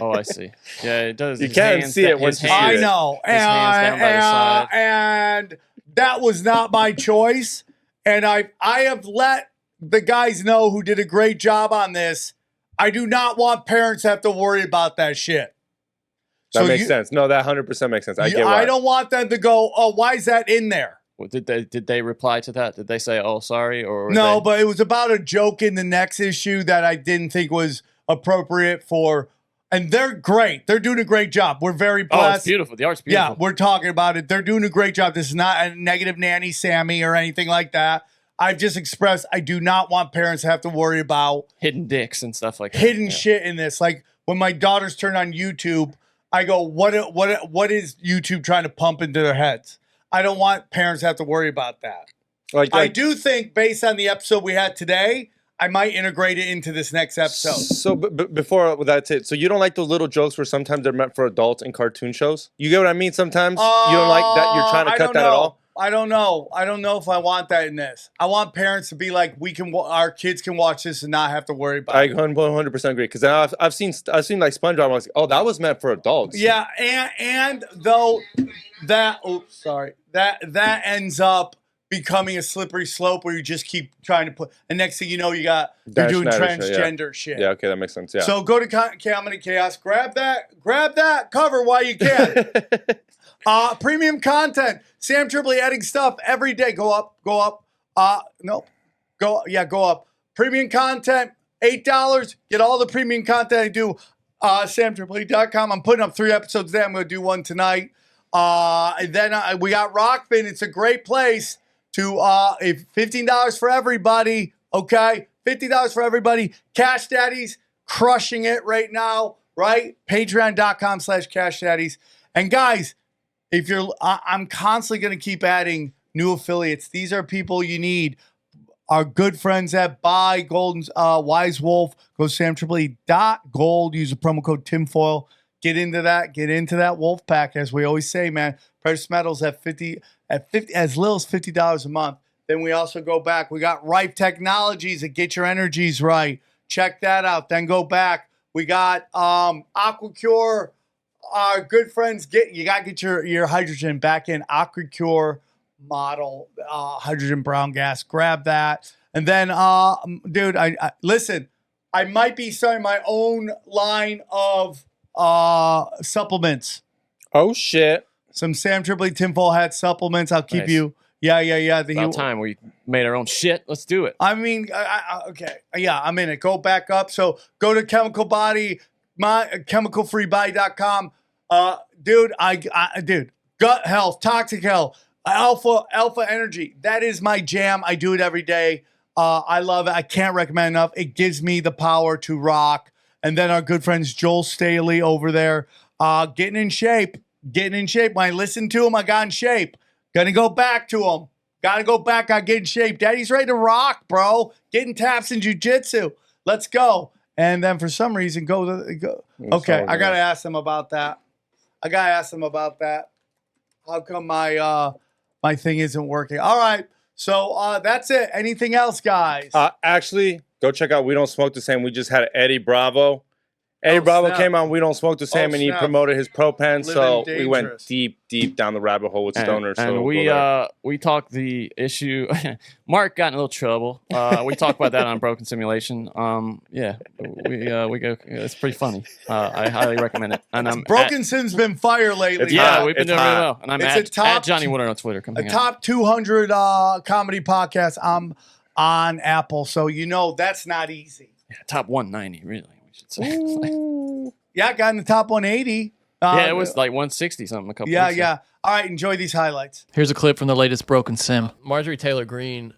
Oh, I see. Yeah, it does. You His can't hands see it down- once his you see hands- I know, His hands down by the side. and that was not my choice. And I have let the guys know who did a great job on this. I do not want parents to have to worry about that shit. That makes sense. No, that 100% makes sense. I get why. I don't want them to go, oh, why is that in there? Well, did they reply to that? Did they say, "Oh, sorry"? Or No, but it was about a joke in the next issue that I didn't think was appropriate for. And they're great. They're doing a great job. We're very blessed. Oh, it's beautiful. The art's beautiful. Yeah, we're talking about it. They're doing a great job. This is not a negative nanny Sammy or anything like that. I've just expressed I do not want parents to have to worry about hidden dicks and stuff like that. hidden shit in this. Like when my daughters turn on YouTube, I go, what is YouTube trying to pump into their heads? I don't want parents to have to worry about that. I do think based on the episode we had today, I might integrate it into this next episode. So before that's it. So you don't like those little jokes where sometimes they're meant for adults in cartoon shows? You get what I mean? Sometimes you don't like that. You're trying to cut that at all. I don't know. I don't know if I want that in this. I want parents to be like, our kids can watch this and not have to worry about I it. 100% agree because I've seen like SpongeBob. I was like, oh, that was meant for adults. Yeah, and though that that ends up becoming a slippery slope where you just keep trying to put. And next thing you know, you're doing transgender shit. Yeah, okay, that makes sense. Yeah. So go to Comedy Chaos, grab that cover while you can. Premium content. Sam Tripoli adding stuff every day. Go up. Go up. Premium content, $8. Get all the premium content I do. SamTripoli.com. I'm putting up 3 episodes there. I'm going to do one tonight. And then we got Rockfin. It's a great place to $15 for everybody. Okay, $50 for everybody. Cash Daddies crushing it right now. Right, Patreon.com/Cash Daddies. And guys, if I'm constantly going to keep adding new affiliates. These are people you need. Our good friends at Buy Golden's Wise Wolf. Go SamTripoli.gold. Use the promo code Tinfoil. Get into that wolf pack, as we always say, man. Precious metals at 50 as little as $50 a month. Then we also go back. We got Ripe Technologies that get your energies right. Check that out. Then go back. We got AquaCure. Our good friends you gotta get your hydrogen back in AquaCure model hydrogen brown gas. Grab that. And then dude, I listen, I might be starting my own line of supplements. Oh shit. Some Sam Tripoli tinfoil hat supplements. I'll keep Nice. you. Yeah. About time we made our own shit. Let's do it. I mean, okay. Yeah, I'm in it. Go back up. So go to Chemical Body, chemicalfreebody.com. Dude, dude, gut health, toxic health, alpha energy. That is my jam. I do it every day. I love it. I can't recommend enough. It gives me the power to rock. And then our good friends Joel Staley over there, getting in shape. When I listened to him, I got in shape. Gonna go back to him. Gotta go back. I get in shape. Daddy's ready to rock, bro. Getting taps in jiu-jitsu. Let's go. And then for some reason, go. Okay, I gotta ask them about that. How come my thing isn't working? All right. So that's it. Anything else, guys? Actually, go check out We Don't Smoke the Same. We just had Eddie Bravo. Eddie Bravo snap. came on We Don't Smoke the Same, and he snap. promoted his Propan. So Living we went dangerous. deep down the rabbit hole with stoners. And so we talked the issue. Mark got in a little trouble. We talked about that on Broken Simulation. Yeah, we go. It's pretty funny. I highly recommend it. And I'm Broken Sim's been fire lately. It's yeah, hot. we've been It's doing really hot. well. And I'm It's at Johnny Woodard on Twitter. A top 200 comedy podcast. I'm on Apple, so you know that's not easy. Yeah, top 190, really. We should say. Yeah, I got in the top 180. Yeah, it was like 160 something a couple Yeah, weeks ago. yeah. All right, enjoy these highlights. Here's a clip from the latest Broken Sim. Marjorie Taylor Greene.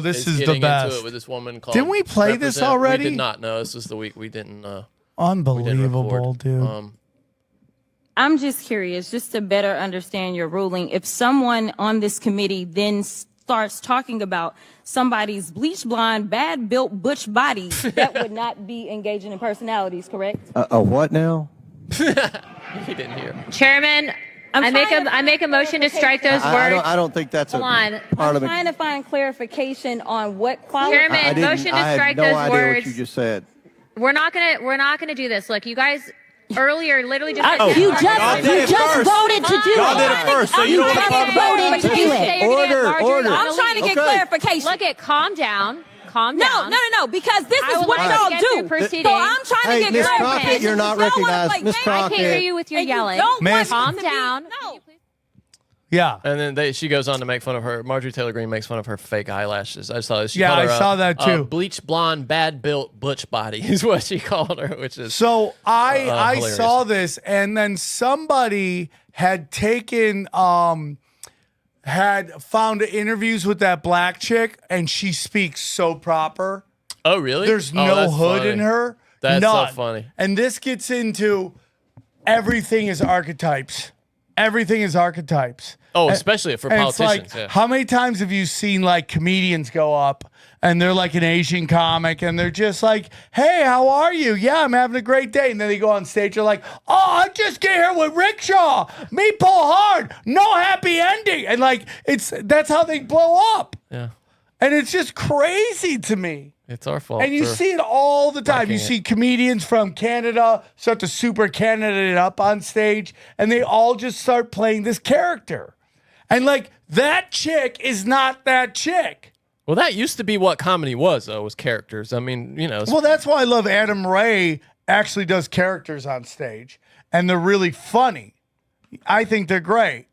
This is the getting best. Into it with this woman called. Didn't we play this Represent. already? We did not. No, this was the week we didn't. Unbelievable, record. dude. I'm just curious, just to better understand your ruling. If someone on this committee then starts talking about somebody's bleach blonde, bad built butch body, that would not be engaging in personalities, correct? A what now? He didn't hear. Chairman, I make a motion to strike those words. I don't think that's Hold on. I'm trying to find clarification on what quality. Chairman, motion to strike those I had no idea words. what you just said. We're not gonna do this. Look, you guys earlier literally just You just voted to do it. Y'all did it first, so you don't want to talk about it. voted to do it. Order. I'm trying to get clarification. Look at calm down. Calm down. No, because this is what y'all do. Proceeding. So I'm trying to get Miss clarification. Crockett, you're not recognized. Miss I can't hear Crockett. you with your yelling. Miss- Calm down. Yeah. And then she goes on to make fun of her. Marjorie Taylor Greene makes fun of her fake eyelashes. I saw this. She Yeah, called I her, saw that too. Bleach blonde, bad built butch body is what she called her, which is So I hilarious. saw this, and then somebody had taken had found interviews with that black chick, and she speaks so proper. Oh, really? There's Oh, no that's hood funny. in her. That's None. so funny. And this gets into everything is archetypes. Everything is archetypes. Oh, And- especially for and it's politicians. like, yeah. how many times have you seen like comedians go up and they're like an Asian comic and they're just like, hey, how are you? Yeah, I'm having a great day. And then they go on stage, they're like, oh, I just get here with rickshaw. Me pull hard. No happy ending. And like, that's how they blow up. Yeah. And it's just crazy to me. It's our fault. And you for see it all the time. You liking see it. comedians from Canada start to super Canada it up on stage, and they all just start playing this character. And like, that chick is not that chick. Well, that used to be what comedy was, though, was characters. I mean, you know. Well, that's why I love Adam Ray actually does characters on stage, and they're really funny. I think they're great.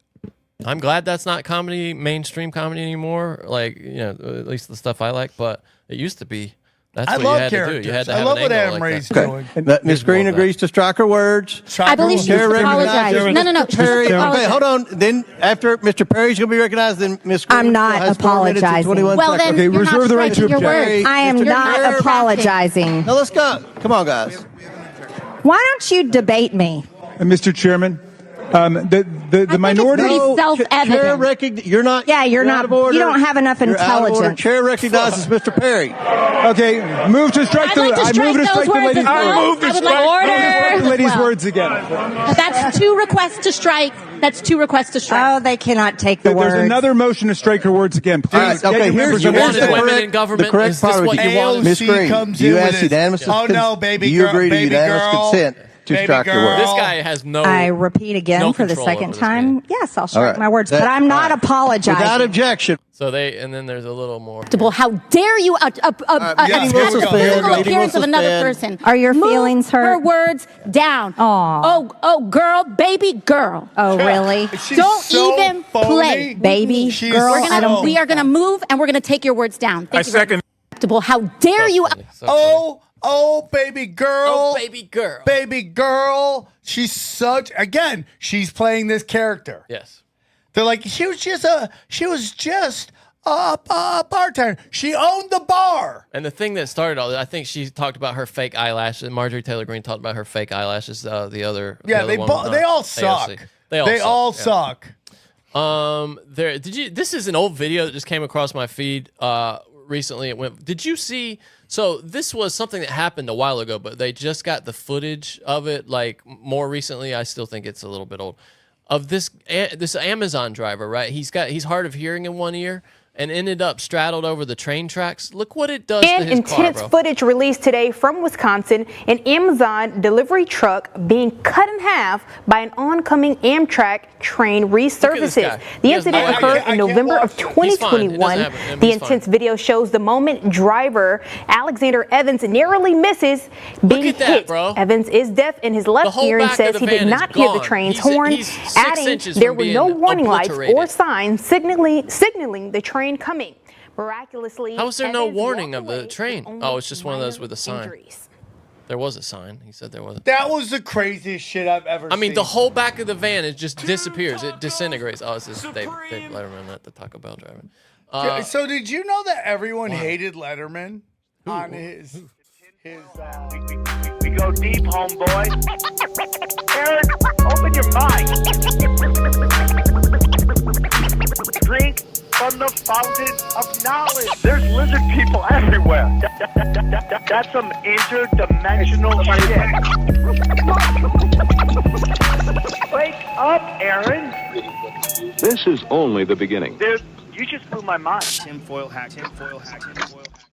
I'm glad that's not comedy, mainstream comedy anymore. Like, you know, at least the stuff I like, but it used to be. That's I what you love had characters. to do. You had to I have love an what angle Adam like Ray's that. doing. Miss Green agrees to strike her words. I believe she Chair should recognizes- apologize. No, Perry, she should okay, hold apologize. on. Then after Mr. Perry's going to be recognized, then Miss Green I'm not has 4 minutes and apologizing. 21 Well, seconds. then you're not striking your words. I am Mr. not Perry. apologizing. Now let's go. Come on, guys. Why don't you debate me? Mr. Chairman, the minority. pretty self-evident. You're not. Yeah, you're out not. of order. You don't have enough You're out of order. intelligence. Chair recognizes Mr. Perry. Okay, move to strike the. I move to strike the lady's words. I would like order. The lady's words again. That's 2 requests to strike. That's 2 requests to strike. Oh, they cannot take the There's words. another motion to strike her words again. Please. All right, get okay, your here's members the of women correct, in government? the correct Is this part. what you want? Miss Green, comes you in asked with his- unanimous. Oh, no, baby You girl- agreed to baby unanimous girl. consent to Baby strike your girl. words. This guy has no. I repeat again no for the control second over this time. Yes, I'll All strike right. my words, That- but I'm not all right. apologizing. Without objection. So and then there's a little more. How dare you yes, attack here we the go. physical Lady appearance of will another suspend. person? Are your Move feelings hurt? her words down. Aw. Oh, girl, baby girl. Oh, really? She's Don't so even phony. play, Baby She's girl, We're I gonna, don't we are going to move, and we're going to take your words down. Thank you very much. How dare you? Oh, baby girl. Oh, baby girl. Baby girl. She's she's playing this character. Yes. They're like, she was just a bartender. She owned the bar. And the thing that started all this, I think she talked about her fake eyelashes. Marjorie Taylor Greene talked about her fake eyelashes. The other. Yeah, the other woman, they all suck. AOC. They all suck. suck. This is an old video that just came across my feed recently. Did you see? So this was something that happened a while ago, but they just got the footage of it like more recently. I still think it's a little bit old. Of this Amazon driver, right? He's hard of hearing in one ear and ended up straddled over the train tracks. Look what it does to his intense car, bro. footage released today from Wisconsin, an Amazon delivery truck being cut in half by an oncoming Amtrak train resurfaces. guy. The He has no incident idea. occurred in November of He's fine. It doesn't 2021. happen. The He's intense fine. video shows the moment driver Alexander Evans narrowly misses being at that, hit. bro. Evans is deaf in his left whole ear and back says of he the did van is not hear the gone. train's He's- horn, he's 6 adding inches there from were no being warning lights or obliterated. signs signaling the train coming. Miraculously, How is there no Evans warning walked of the away train? with Oh, it's just one of those minor with a sign. injuries. There was a sign. He said there was. That was the craziest shit I've ever seen. I mean, the whole back of the van it just disappears. It disintegrates. Oh, this is Dave Letterman, not the Taco Bell driver. So did you know that everyone hated Letterman on his We go deep, homeboy. Aaron, open your mind. Drink from the fountain of knowledge. There's lizard people everywhere. That's some interdimensional shit. Wake up, Aaron. This is only the beginning. Dude, you just blew my mind. Tinfoil hat.